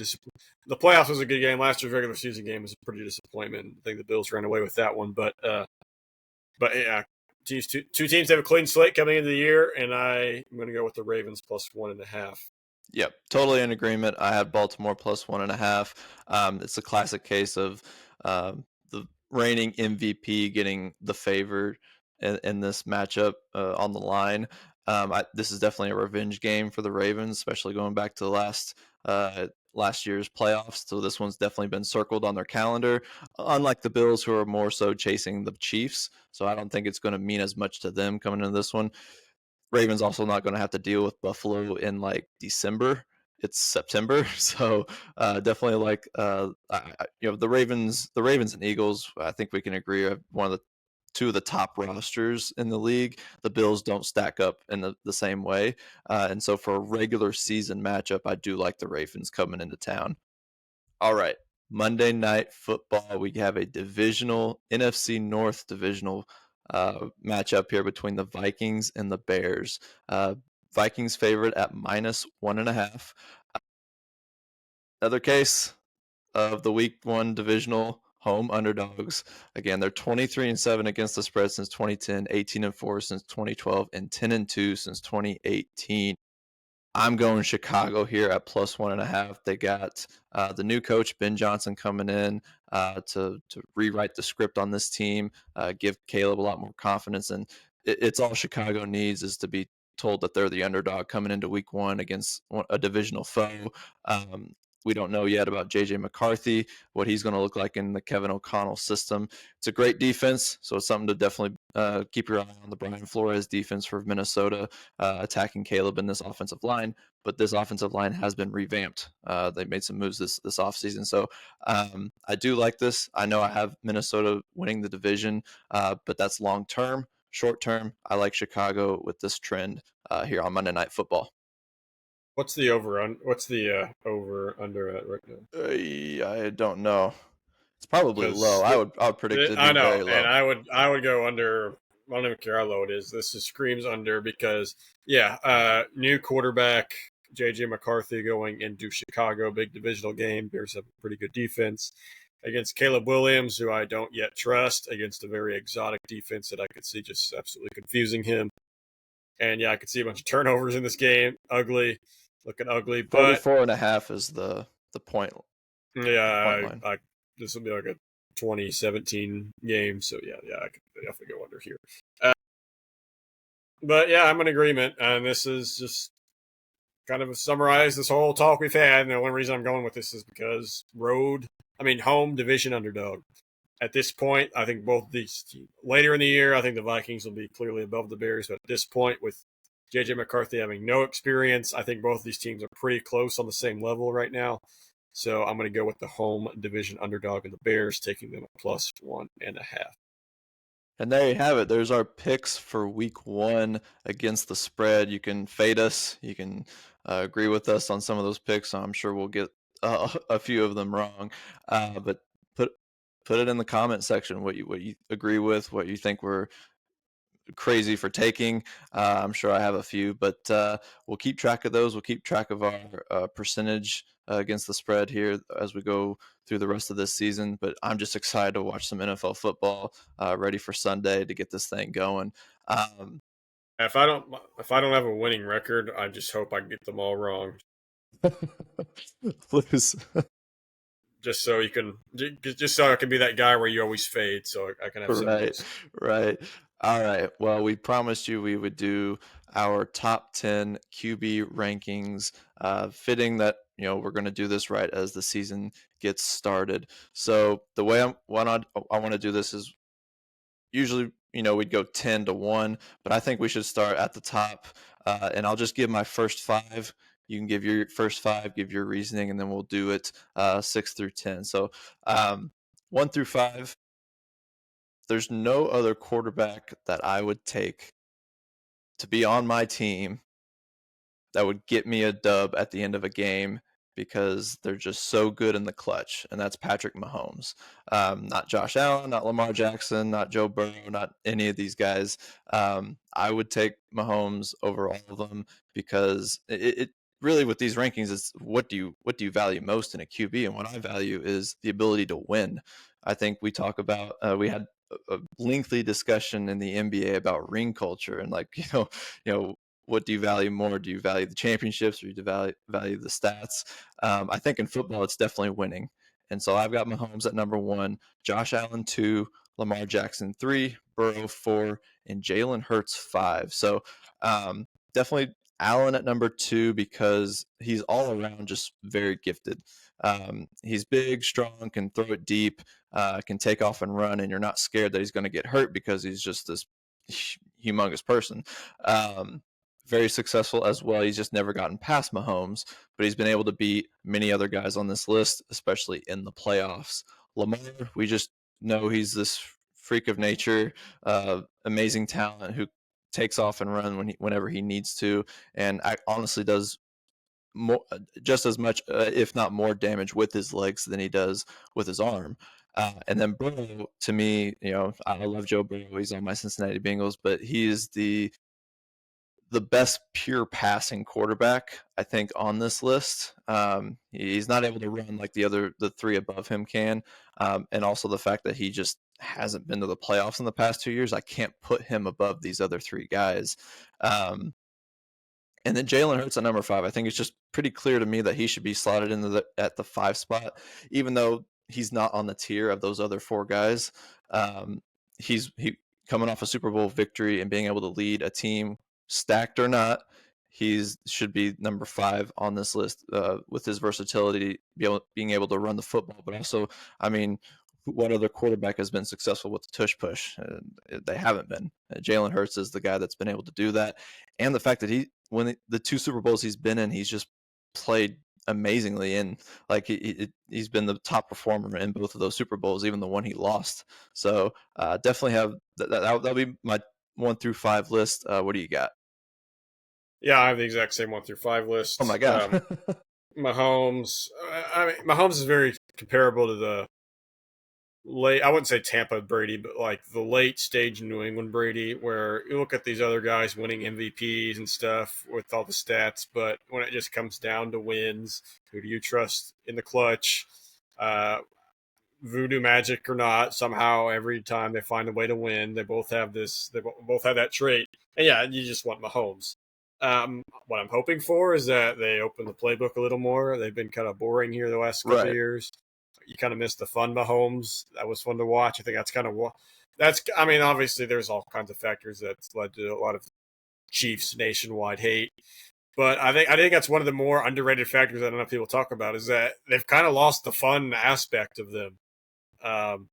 the playoffs was a good game. Last year's regular season game was a pretty disappointment. I think the Bills ran away with that one, but yeah, two teams have a clean slate coming into the year, and I'm going to go with the Ravens +1.5. Yep, totally in agreement. I had Baltimore +1.5. It's a classic case of the reigning MVP getting the favor in this matchup on the line. This is definitely a revenge game for the Ravens, especially going back to the last year's playoffs. So this one's definitely been circled on their calendar. Unlike the Bills, who are more so chasing the Chiefs, so I don't think it's going to mean as much to them coming into this one. Ravens also not going to have to deal with Buffalo in like December. It's September, so definitely like the Ravens and Eagles. I think we can agree are one of the 2 of the top rosters in the league. The Bills don't stack up in the same way, and so for a regular season matchup, I do like the Ravens coming into town. All right. Monday Night Football. We have a divisional NFC North divisional matchup here between the Vikings and the Bears. Vikings favorite at -1.5. Another case of the week 1 divisional home underdogs. Again, they're 23-7 against the spread since 2010, 18-4 since 2012, and 10-2 since 2018. I'm going Chicago here at +1.5. They got the new coach Ben Johnson coming in to rewrite the script on this team, give Caleb a lot more confidence, and it's all Chicago needs is to be told that they're the underdog coming into week one against a divisional foe. Um, we don't know yet about J.J. McCarthy, what he's going to look like in the Kevin O'Connell system. It's a great defense, so it's something to definitely keep your eye on. The Brian Flores defense for Minnesota, attacking Caleb in this offensive line. But this offensive line has been revamped. They made some moves this offseason. So I do like this. I know I have Minnesota winning the division, but that's long term. Short term, I like Chicago with this trend here on Monday Night Football. What's the over under at right now? I don't know. It's probably low. Because I would predict it'd I be know, very and low. I would go under. I don't even care how low it is. This is screams under because new quarterback JJ McCarthy going into Chicago, big divisional game. Bears have a pretty good defense against Caleb Williams, who I don't yet trust, against a very exotic defense that I could see just absolutely confusing him. And yeah, I could see a bunch of turnovers in this game. Ugly, looking ugly. But 44.5 is the point yeah, line. this will be like a 2017 game. So I could definitely go under here. But yeah, I'm in agreement. And this is just kind of summarize this whole talk we've had. And the only reason I'm going with this is because home division underdog. At this point, I think both these teams, later in the year, I think the Vikings will be clearly above the Bears. But at this point, with JJ McCarthy having no experience, I think both these teams are pretty close on the same level right now. So I'm going to go with the home division underdog and the Bears, taking them at +1.5. And there you have it. There's our picks for week one against the spread. You can fade us. You can agree with us on some of those picks. I'm sure we'll get a few of them wrong. But put it in the comment section what you agree with, what you think we're crazy for taking. I'm sure I have a few, but we'll keep track of those. We'll keep track of our percentage against the spread here as we go through the rest of this season. But I'm just excited to watch some NFL football, ready for Sunday to get this thing going. If I don't have a winning record, I just hope I get them all wrong. Lose. Just so you can, just so I can be that guy where you always fade, so I can have some Right, wins. right. All right. Well, we promised you we would do our top 10 QB rankings, fitting that, we're going to do this right as the season gets started. So the way I want to do this is usually, we'd go 10 to 1, but I think we should start at the top. And I'll just give my first five. You can give your first five, give your reasoning, and then we'll do it 6 through 10. So 1 through 5. There's no other quarterback that I would take to be on my team that would get me a dub at the end of a game because they're just so good in the clutch, and that's Patrick Mahomes. Not Josh Allen, not Lamar Jackson, not Joe Burrow, not any of these guys. I would take Mahomes over all of them because it really, with these rankings, is what do you value most in a QB, and what I value is the ability to win. I think we talk about we had a lengthy discussion in the NBA about ring culture and what do you value more? Do you value the championships or do you value the stats? I think in football, it's definitely winning. And so I've got Mahomes at number 1, Josh Allen 2, Lamar Jackson 3, Burrow 4, and Jalen Hurts 5. So definitely Allen at number 2 because he's all around just very gifted. He's big, strong, can throw it deep, can take off and run, and you're not scared that he's going to get hurt because he's just this humongous person. Very successful as well. He's just never gotten past Mahomes, but he's been able to beat many other guys on this list, especially in the playoffs. Lamar, we just know he's this freak of nature, amazing talent who takes off and run whenever he needs to, and honestly does more, just as much, if not more, damage with his legs than he does with his arm. And then Burrow, to me, I love Joe Burrow. He's on my Cincinnati Bengals, but he is the best pure passing quarterback, I think, on this list. He's not able to run like the three above him can. And also the fact that he just hasn't been to the playoffs in the past 2 years, I can't put him above these other three guys. And then Jalen Hurts at number 5. I think it's just pretty clear to me that he should be slotted at the 5 spot, even though he's not on the tier of those other 4 guys. He coming off a Super Bowl victory and being able to lead a team stacked or not, he's should be number 5 on this list with his versatility, being able to run the football. But also, I mean, what other quarterback has been successful with the tush push? They haven't been. Jalen Hurts is the guy that's been able to do that, and the fact that when the 2 Super Bowls he's been in, he's just played amazingly, and like he's been the top performer in both of those Super Bowls, even the one he lost. So definitely have that'll be my 1 through 5 list. What do you got? Yeah, I have the exact same 1 through 5 Oh my list. god! Mahomes. I mean, Mahomes is very comparable to the late. I wouldn't say Tampa Brady, but like the late stage New England Brady, where you look at these other guys winning MVPs and stuff with all the stats, but when it just comes down to wins, who do you trust in the clutch? Uh, Voodoo magic or not, somehow every time they find a way to win, they both have this. They both have that trait, and yeah, you just want Mahomes. What I'm hoping for is that they open the playbook a little more. They've been kind of boring here the last couple of Right, years. You kind of missed the fun Mahomes. That was fun to watch. I think that's kind of what that's. I mean, obviously, there's all kinds of factors that's led to a lot of Chiefs nationwide hate. But I think that's one of the more underrated factors I don't know if people talk about is that they've kind of lost the fun aspect of them. Um,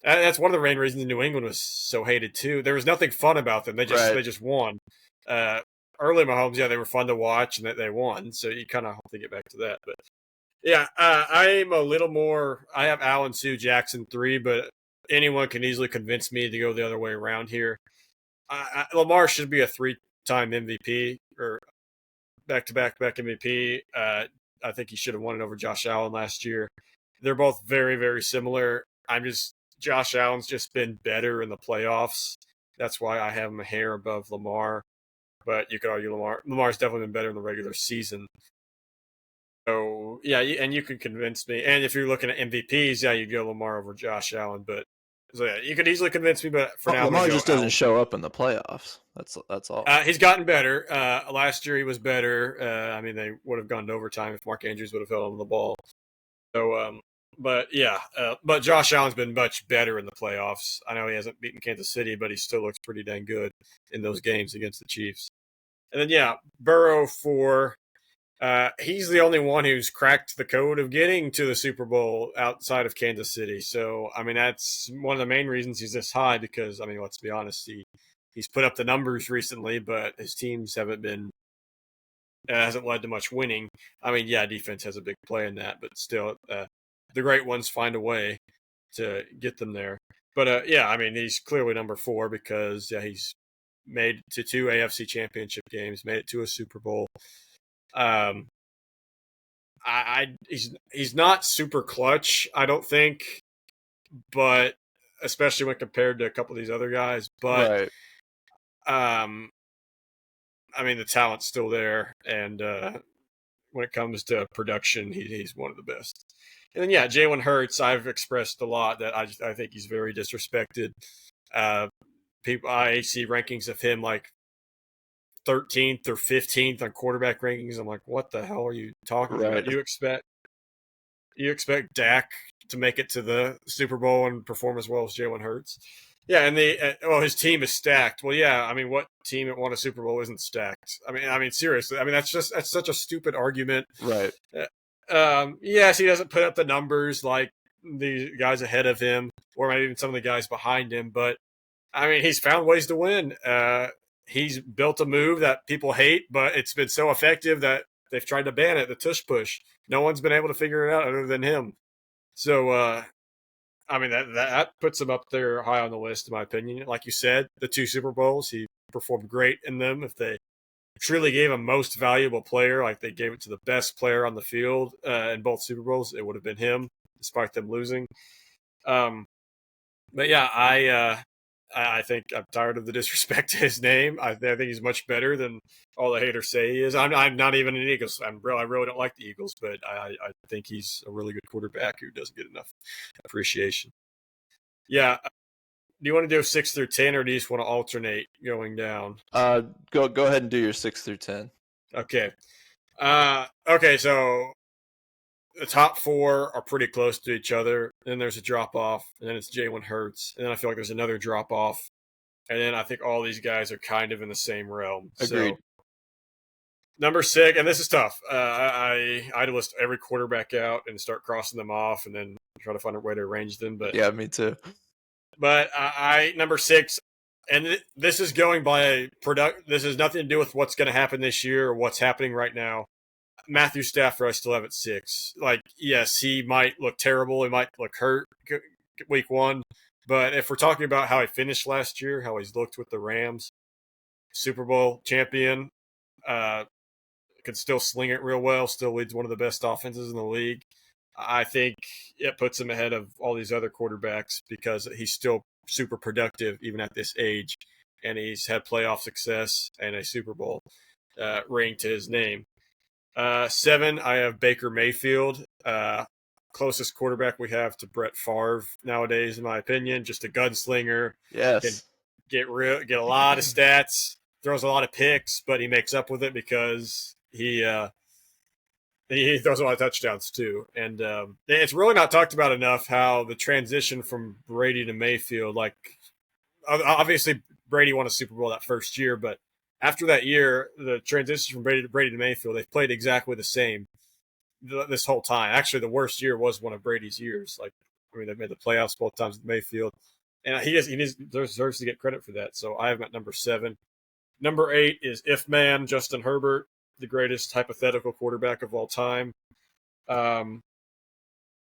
that's one of the main reasons New England was so hated too. There was nothing fun about them. They just right. they just won. Uh, Early Mahomes, yeah, they were fun to watch and that they won. So you kind of have to get back to that. But yeah, I'm a little more. I have Allen, Sue, Jackson 3, but anyone can easily convince me to go the other way around here. Lamar should be a 3-time MVP or back MVP. I think he should have won it over Josh Allen last year. They're both very, very similar. Josh Allen's just been better in the playoffs. That's why I have him a hair above Lamar. But you could argue Lamar's definitely been better in the regular season. So yeah, and you could convince me. And if you're looking at MVPs, yeah, you'd go Lamar over Josh Allen. But so yeah, you could easily convince me. But for now, I'm going Lamar to go just doesn't Allen. show up in the playoffs. That's all. He's gotten better. Last year he was better. I mean, they would have gone to overtime if Mark Andrews would have held on the ball. So, but yeah, but Josh Allen's been much better in the playoffs. I know he hasn't beaten Kansas City, but he still looks pretty dang good in those games against the Chiefs. And then yeah, Burrow 4. He's the only one who's cracked the code of getting to the Super Bowl outside of Kansas City. So, I mean, that's one of the main reasons he's this high because, I mean, let's be honest, he's put up the numbers recently, but his teams haven't been, it hasn't led to much winning. I mean, yeah, defense has a big play in that, but still, the great ones find a way to get them there. But yeah, I mean, he's clearly number 4 because, yeah, he's made it to 2 AFC championship games, made it to a Super Bowl. Um, he's not super clutch, I don't think, but especially when compared to a couple of these other guys. But Right. um, I mean, the talent's still there, and when it comes to production, he's one of the best. And then yeah, Jalen Hurts, I've expressed a lot that I think he's very disrespected. Uh, I see rankings of him like 13th or 15th on quarterback rankings. I'm like, what the hell are you talking about? Right. You expect Dak to make it to the Super Bowl and perform as well as Jalen Hurts? Yeah, and his team is stacked. Well, yeah, I mean, what team that won a Super Bowl isn't stacked? I mean, seriously, I mean that's such a stupid argument. Right. Yes, he doesn't put up the numbers like the guys ahead of him, or maybe even some of the guys behind him, but I mean, he's found ways to win. He's built a move that people hate, but it's been so effective that they've tried to ban it, the tush push. No one's been able to figure it out other than him. So, I mean, that puts him up there high on the list, in my opinion. Like you said, the 2 Super Bowls, he performed great in them. If they truly gave him most valuable player, like they gave it to the best player on the field in both Super Bowls, it would have been him, despite them losing. Um, but yeah, I think I'm tired of the disrespect to his name. I think he's much better than all the haters say he is. I'm not even an Eagles fan. I really don't like the Eagles, but I think he's a really good quarterback who doesn't get enough appreciation. Yeah. Do you want to do 6 through 10, or do you just want to alternate going down? Go ahead and do your 6 through 10. Okay. Okay. So the top 4 are pretty close to each other. Then there's a drop off, and then it's Jalen Hurts, and then I feel like there's another drop off. And then I think all these guys are kind of in the same realm. So Agreed. number six, and this is tough. I'd list every quarterback out and start crossing them off, and then try to find a way to arrange them. But Yeah, me too. number six, and this is going by product. This has nothing to do with what's going to happen this year or what's happening right now. Matthew Stafford, I still have at six. Like, yes, he might look terrible. He might look hurt week one. But if we're talking about how he finished last year, how he's looked with the Rams, Super Bowl champion, uh, can still sling it real well, still leads one of the best offenses in the league. I think it puts him ahead of all these other quarterbacks because he's still super productive even at this age, and he's had playoff success and a Super Bowl ring to his name. Seven, I have Baker Mayfield. Closest quarterback we have to Brett Favre nowadays, in my opinion. Just a gunslinger, can Yes. get a lot of stats, throws a lot of picks, but he makes up with it because he throws a lot of touchdowns too. And it's really not talked about enough how the transition from Brady to Mayfield, like obviously Brady won a Super Bowl that first year, but after that year, the transition from Brady to Mayfield, they've played exactly the same this whole time. Actually, the worst year was one of Brady's years. Like, I mean, they've made the playoffs both times with Mayfield, and he deserves to get credit for that. So I have him at number seven. Number eight is If Man Justin Herbert, the greatest hypothetical quarterback of all time. Um,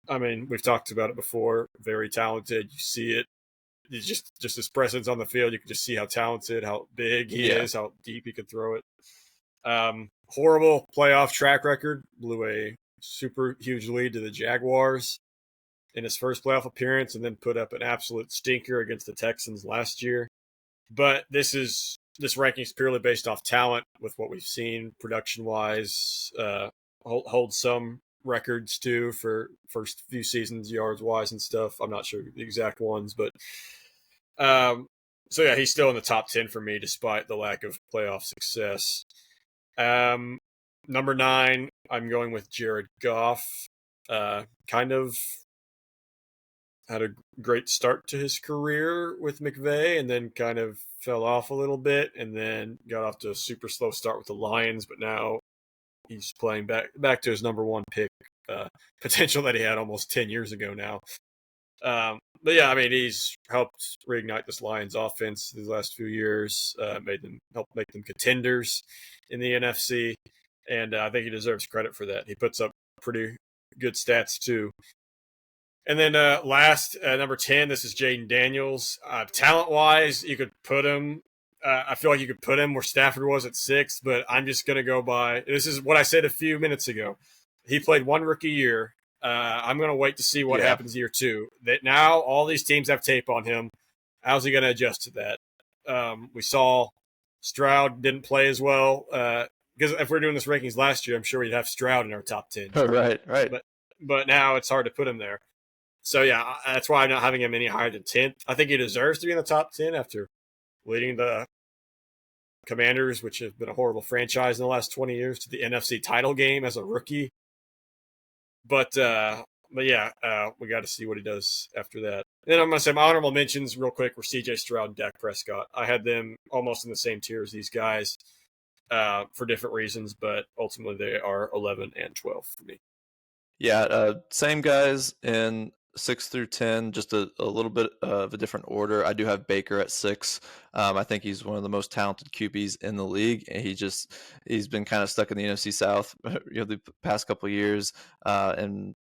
I mean, we've talked about it before. Very talented. You see it. He's just his presence on the field. You can just see how talented, how big he Yeah. is, how deep he can throw it. Horrible playoff track record. Blew a super huge lead to the Jaguars in his first playoff appearance, and then put up an absolute stinker against the Texans last year. But this ranking is purely based off talent with what we've seen production wise. Hold some records too for first few seasons yards wise and stuff. I'm not sure the exact ones, but um, so yeah, he's still in the top 10 for me despite the lack of playoff success. Um, Number nine, I'm going with Jared Goff. Kind of had a great start to his career with McVay, and then kind of fell off a little bit, and then got off to a super slow start with the Lions. But now he's playing back to his number one pick potential that he had almost 10 years ago now. But yeah, I mean, he's helped reignite this Lions offense these last few years, helped make them contenders in the NFC, and I think he deserves credit for that. He puts up pretty good stats too. And then last, number 10, this is Jaden Daniels. Talent wise, you could put him. I feel like you could put him where Stafford was at six, but I'm just going to go by. This is what I said a few minutes ago. He played one rookie year. I'm going to wait to see what Yeah. happens year two. That now all these teams have tape on him. How's he going to adjust to that? We saw Stroud didn't play as well. Because if we're doing this rankings last year, I'm sure we'd have Stroud in our top 10. Right. Right. But now it's hard to put him there. So yeah, that's why I'm not having him any higher than 10th. I think he deserves to be in the top 10 after leading the Commanders, which have been a horrible franchise in the last 20 years, to the NFC title game as a rookie. But yeah, we got to see what he does after that. And then I'm going to say my honorable mentions real quick were C.J. Stroud and Dak Prescott. I had them almost in the same tier as these guys for different reasons, but ultimately they are 11 and 12 for me. Yeah, same guys in 6 through 10, just a little bit of a different order. I do have Baker at six. I think he's one of the most talented QBs in the league, and he's been kind of stuck in the NFC South, the past couple of years, and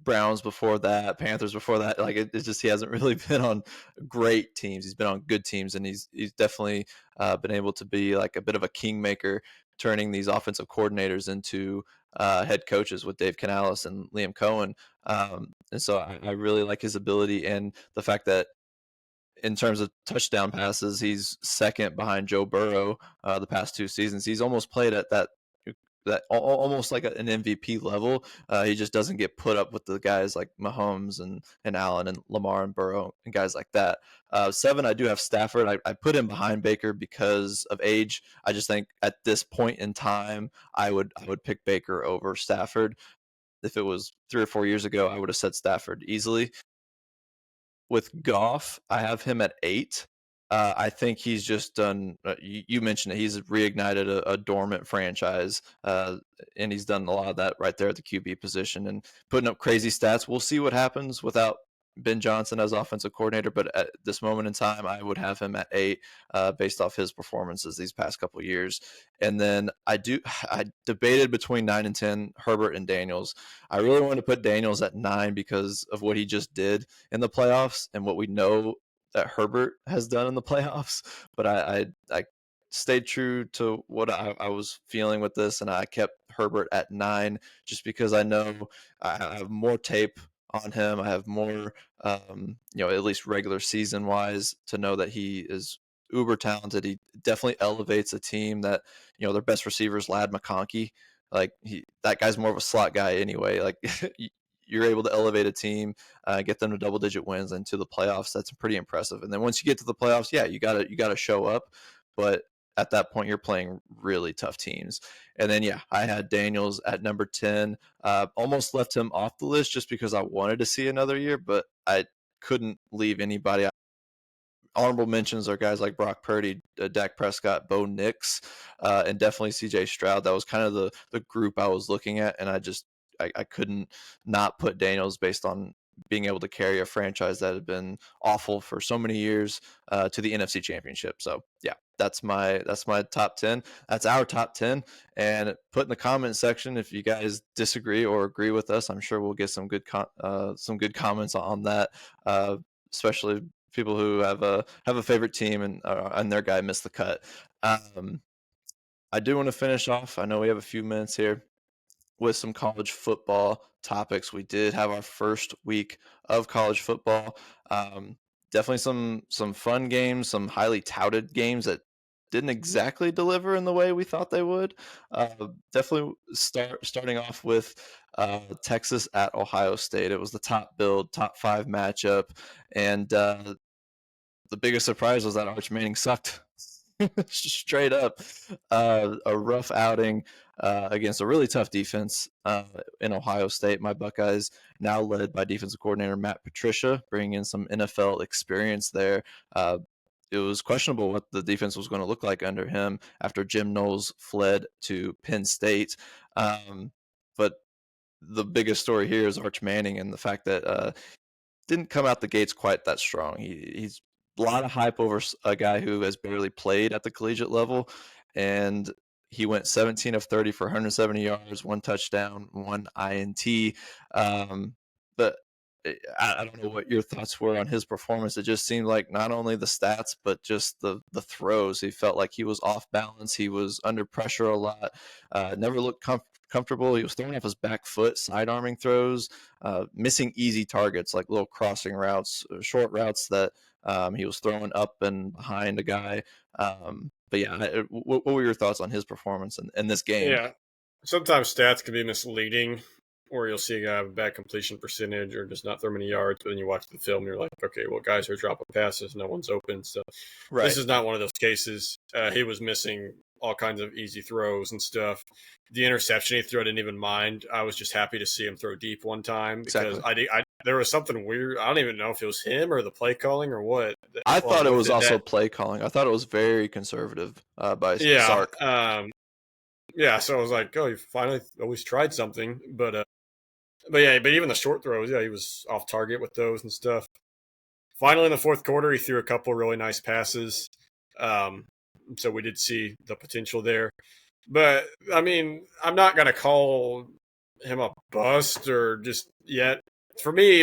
Browns before that, Panthers before that. Like it's just he hasn't really been on great teams. He's been on good teams, and he's definitely been able to be like a bit of a kingmaker, turning these offensive coordinators into head coaches with Dave Canales and Liam Cohen. And so I really like his ability and the fact that in terms of touchdown passes, he's second behind Joe Burrow the past two seasons. He's almost played at that almost like an MVP level. He just doesn't get put up with the guys like Mahomes and Allen and Lamar and Burrow and guys like that. Seven, I do have Stafford. I put him behind Baker because of age. I just think at this point in time, I would pick Baker over Stafford. If it was 3 or 4 years ago, I would have said Stafford easily. With Goff, I have him at eight. I think he's just done. You mentioned it. He's reignited a dormant franchise, and he's done a lot of that right there at the QB position and putting up crazy stats. We'll see what happens without Ben Johnson as offensive coordinator, but at this moment in time, I would have him at 8, based off his performances these past couple of years. And then I debated between 9 and 10, Herbert and Daniels. I really wanted to put Daniels at 9 because of what he just did in the playoffs and what we know that Herbert has done in the playoffs. But I stayed true to what I was feeling with this, and I kept Herbert at 9 just because I know I have more tape on him. I have more, at least regular season wise, to know that he is uber talented. He definitely elevates a team that, their best receiver is Lad McConkey. Like that guy's more of a slot guy anyway. Like you're able to elevate a team, get them to double digit wins and to the playoffs. That's pretty impressive. And then once you get to the playoffs, yeah, you gotta show up. But at that point, you're playing really tough teams. And then yeah, I had Daniels at number 10. Almost left him off the list just because I wanted to see another year, but I couldn't leave anybody. Honorable mentions are guys like Brock Purdy, Dak Prescott, Bo Nix, and definitely C.J. Stroud. That was kind of the group I was looking at, and I couldn't not put Daniels based on being able to carry a franchise that had been awful for so many years to the NFC Championship. So yeah, that's my top 10. That's our top 10. And put in the comment section if you guys disagree or agree with us. I'm sure we'll get some good comments on that, especially people who have a favorite team and their guy missed the cut. Um, I do want to finish off. I know we have a few minutes here with some college football topics. We did have our first week of college football. Definitely some fun games, some highly touted games that didn't exactly deliver in the way we thought they would. Definitely starting off with Texas at Ohio State. It was the top build, top 5 matchup, and the biggest surprise was that Arch Manning sucked. Straight up. A rough outing against a really tough defense in Ohio State. My Buckeyes, now led by defensive coordinator Matt Patricia, bringing in some NFL experience there. It was questionable what the defense was going to look like under him after Jim Knowles fled to Penn State. But the biggest story here is Arch Manning and the fact that didn't come out the gates quite that strong. He's a lot of hype over a guy who has barely played at the collegiate level, and he went 17 of 30 for 170 yards, 1 touchdown, 1 INT. But I don't know what your thoughts were on his performance. It just seemed like not only the stats, but just the throws. He felt like he was off balance. He was under pressure a lot. Never looked comfortable. He was throwing off his back foot, side arming throws, missing easy targets like little crossing routes, short routes that he was throwing up and behind a guy. But yeah, what were your thoughts on his performance in this game? Yeah, sometimes stats can be misleading, or you'll see a guy have a bad completion percentage or just not throw many yards. But then you watch the film, and you're like, okay, well, guys are dropping passes, no one's open. So Right. this is not one of those cases. He was missing all kinds of easy throws and stuff. The interception he threw, I didn't even mind. I was just happy to see him throw deep one time because Exactly. there was something weird. I don't even know if it was him or the play calling or what. I Well, thought it was also that play calling. I thought it was very conservative by yeah, Sark. yeah. So I was like, oh, you finally always tried something, but yeah, but even the short throws, yeah, he was off target with those and stuff. Finally, in the fourth quarter, he threw a couple really nice passes. Um, so we did see the potential there. But I mean, I'm not gonna call him a bust or just yet. For me,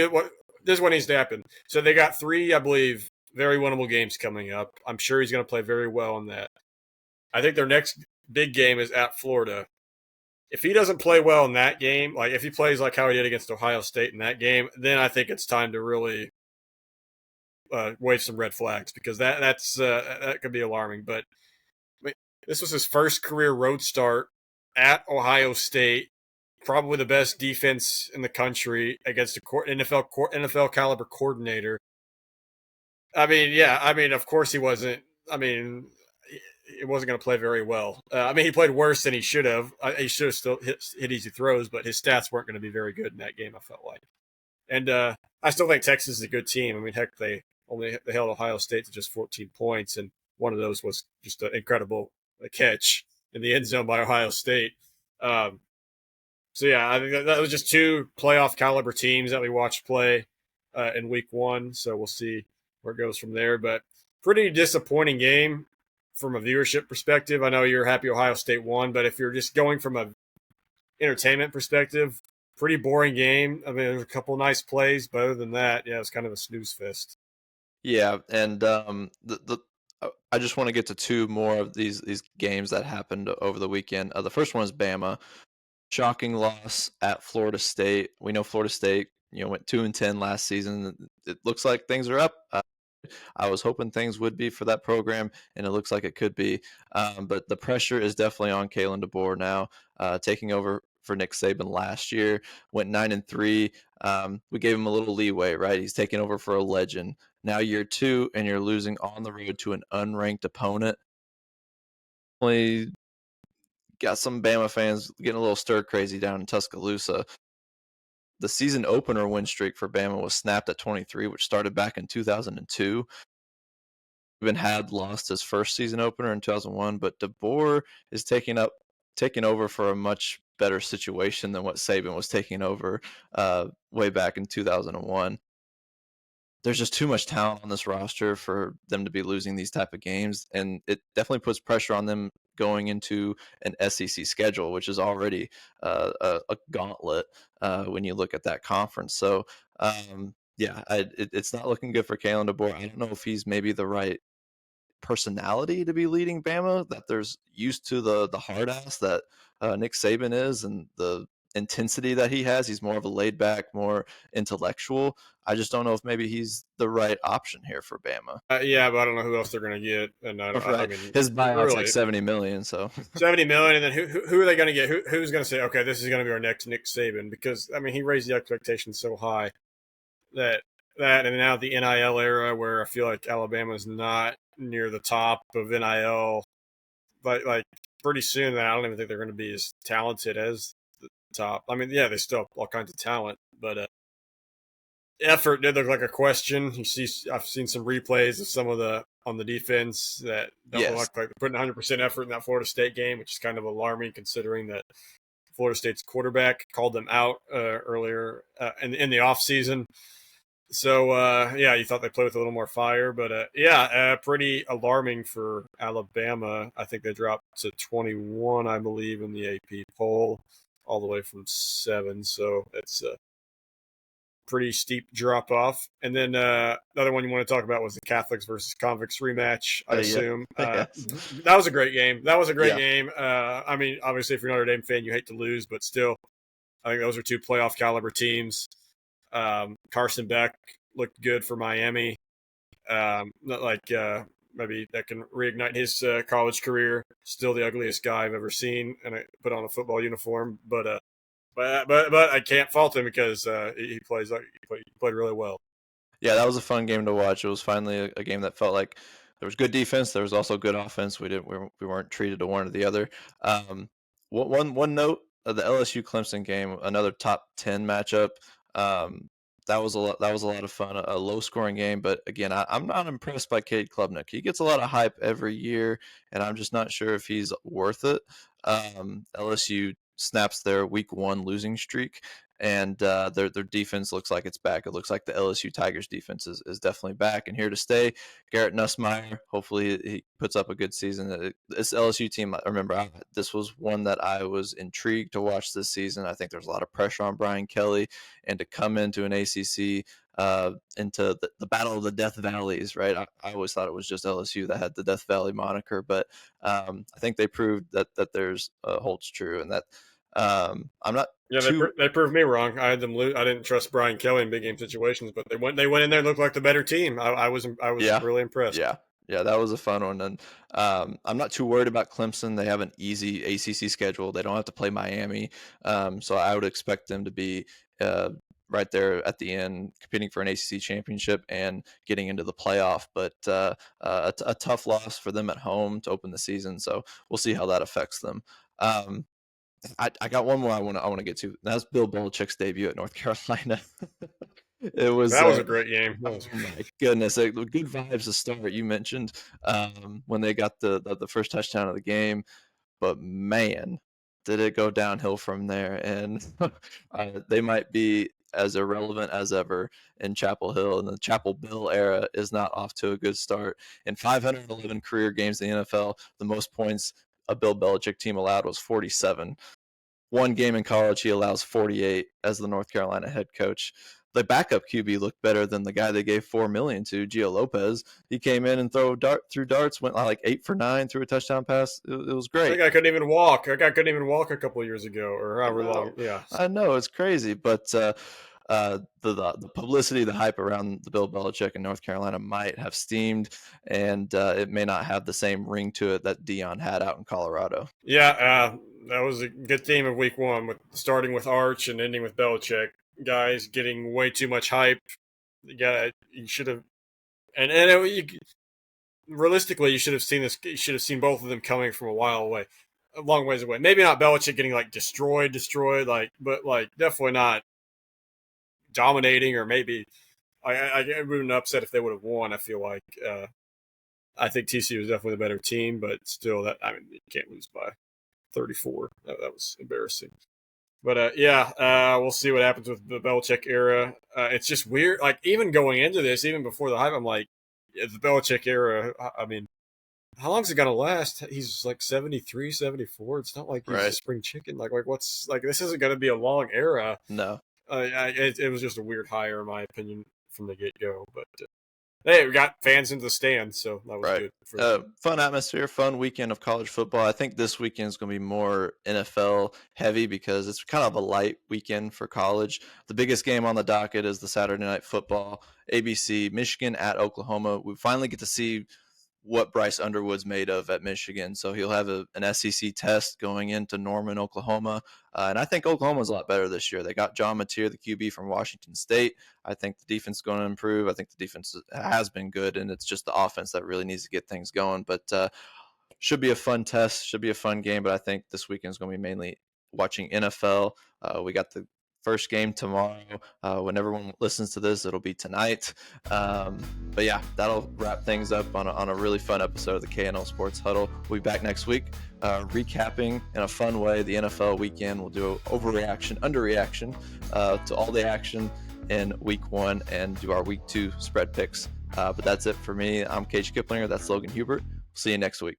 this is what needs to happen. So they got 3, I believe, very winnable games coming up. I'm sure he's going to play very well in that. I think their next big game is at Florida. If he doesn't play well in that game, like if he plays like how he did against Ohio State in that game, then I think it's time to really wave some red flags because that could be alarming. But I mean, this was his first career road start at Ohio State, probably the best defense in the country against a NFL caliber coordinator. I mean, yeah, I mean, of course he wasn't. I mean, he wasn't going to play very well. I mean, he played worse than he should have. He should have still hit easy throws, but his stats weren't going to be very good in that game. I felt like, and I still think Texas is a good team. I mean, heck, they only they held Ohio State to just 14 points, and one of those was just an incredible catch in the end zone by Ohio State. Um, so yeah, I think that was just two playoff caliber teams that we watched play in week one. So we'll see where it goes from there. But pretty disappointing game from a viewership perspective. I know you're happy Ohio State won, but if you're just going from a entertainment perspective, pretty boring game. I mean, there's a couple nice plays, but other than that, yeah, it's kind of a snooze fest. Yeah, and I just want to get to two more of these games that happened over the weekend. The first one is Bama. Shocking loss at Florida State. We know Florida State, went 2-10 last season. It looks like things are up. I was hoping things would be for that program, and it looks like it could be. But the pressure is definitely on Kalen DeBoer now, taking over for Nick Saban last year. Went 9-3. We gave him a little leeway, right? He's taking over for a legend. Now year two, and you're losing on the road to an unranked opponent. Only got some Bama fans getting a little stir crazy down in Tuscaloosa. The season opener win streak for Bama was snapped at 23, which started back in 2002. Even had lost his first season opener in 2001, but DeBoer is taking over for a much better situation than what Saban was taking over way back in 2001. There's just too much talent on this roster for them to be losing these type of games, and it definitely puts pressure on them going into an SEC schedule, which is already a gauntlet when you look at that conference. So, yeah, it's not looking good for Kalen DeBoer. I don't know if he's maybe the right personality to be leading Bama, that there's used to the hard ass that Nick Saban is and the intensity that he has. He's more of a laid back, more intellectual. I just don't know if maybe he's the right option here for Bama. Yeah, but I don't know who else they're going to get, and I Right. mean, His buyout's like really, 70 million. So 70 million, and then who are they going to get? Who's going to say, okay, this is going to be our next Nick Saban? Because I mean, he raised the expectations so high that and now the NIL era, where I feel like Alabama is not near the top of NIL, but like pretty soon, I don't even think they're going to be as talented as the top. I mean, yeah, they still have all kinds of talent, but effort did look like a question. I've seen some replays of some of the on the defense that don't look yes, like they're putting 100% effort in that Florida State game, which is kind of alarming considering that Florida State's quarterback called them out earlier in the offseason. So yeah, you thought they played with a little more fire, but yeah, pretty alarming for Alabama. I think they dropped to 21, I believe, in the AP poll, all the way from 7. So it's pretty steep drop off. And then the other one you want to talk about was the Catholics versus Convicts rematch, I yep, assume. yes, That was a great game. That was a great yeah, game. I mean, obviously, if you're a Notre Dame fan, you hate to lose, but still, I think those are two playoff caliber teams. Carson Beck looked good for Miami. Not like maybe that can reignite his college career. Still the ugliest guy I've ever seen, and I put on a football uniform. But I can't fault him because he plays like he played really well. yeah. That was a fun game to watch. It was finally a game that felt like there was good defense. There was also good offense. We weren't treated to one or the other. One note of the LSU Clemson game, another top 10 matchup. Um, that was a lot. That was a lot of fun. A low scoring game, but again, I'm not impressed by Cade Klubnik. He gets a lot of hype every year, and I'm just not sure if he's worth it. LSU snaps their week one losing streak, and their defense looks like it's back. It looks like the LSU Tigers defense is definitely back and here to stay. Garrett Nussmeier, hopefully he puts up a good season. This LSU team, I remember, this was one that I was intrigued to watch this season. I think there's a lot of pressure on Brian Kelly, and to come into an ACC, into the battle of the Death Valleys, right? I always thought it was just LSU that had the Death Valley moniker, but I think they proved that there's holds true, and that I'm not Yeah, too. they proved me wrong. I had them lose. I didn't trust Brian Kelly in big game situations, but they went in there and looked like the better team. I was Yeah, really impressed. yeah, yeah. That was a fun one, and I'm not too worried about Clemson. They have an easy ACC schedule. They don't have to play Miami, so I would expect them to be right there at the end, competing for an ACC championship and getting into the playoff. But a tough loss for them at home to open the season. So we'll see how that affects them. Um, I got one more I want to get to. That's Bill Belichick's debut at North Carolina. It was, That was a great game. oh my goodness, good vibes to start. You mentioned when they got the first touchdown of the game, but man, did it go downhill from there. And they might be as irrelevant as ever in Chapel Hill, and the Chapel Bill era is not off to a good start. In 511 career games in the NFL, the most points a Bill Belichick team allowed was 47. One game in college, he allows 48 as the North Carolina head coach. The backup QB looked better than the guy they gave $4 million to, Gio Lopez. He came in and threw darts, went like 8 for 9, threw a touchdown pass. It was That great. guy couldn't even walk. That guy couldn't even walk a couple of years ago, or however long. Yeah. I know it's crazy, but the publicity, the hype around the Bill Belichick in North Carolina might have steamed, and it may not have the same ring to it that Dion had out in Colorado. Yeah, that was a good theme of week one, with starting with Arch and ending with Belichick. Guys getting way too much hype. You should have, realistically, you should have seen this. You should have seen both of them coming from a long ways away. Maybe not Belichick getting like destroyed, but definitely not dominating, or maybe I would have been upset if they would have won. I feel like I think TCU was definitely the better team, but still, you can't lose by 34. That was embarrassing. But we'll see what happens with the Belichick era. It's just weird. Like, even going into this, even before the hype, I'm like, the Belichick era. I mean, how long is it gonna last? He's like 73, 74. It's not like he's a spring chicken. Like what's like this isn't gonna be a long era. No. It was just a weird hire, in my opinion, from the get go. But hey, we got fans in the stands, so that was good. Fun atmosphere, fun weekend of college football. I think this weekend is going to be more NFL heavy because it's kind of a light weekend for college. The biggest game on the docket is the Saturday Night Football, ABC, Michigan at Oklahoma. We finally get to see what Bryce Underwood's made of at Michigan. So he'll have an SEC test going into Norman, Oklahoma. And I think Oklahoma's a lot better this year. They got John Mateer, the QB from Washington State. I think the defense is going to improve. I think the defense has been good, and it's just the offense that really needs to get things going. But should be a fun test, should be a fun game. But I think this weekend is going to be mainly watching NFL. We got the first game tomorrow. When everyone listens to this, it'll be tonight. But yeah, that'll wrap things up on a really fun episode of the KNL Sports Huddle. We'll be back next week, recapping in a fun way the NFL weekend. We'll do overreaction, underreaction to all the action in week one, and do our week two spread picks. But that's it for me. I'm Cage Kiplinger. That's Logan Hubert. See you next week.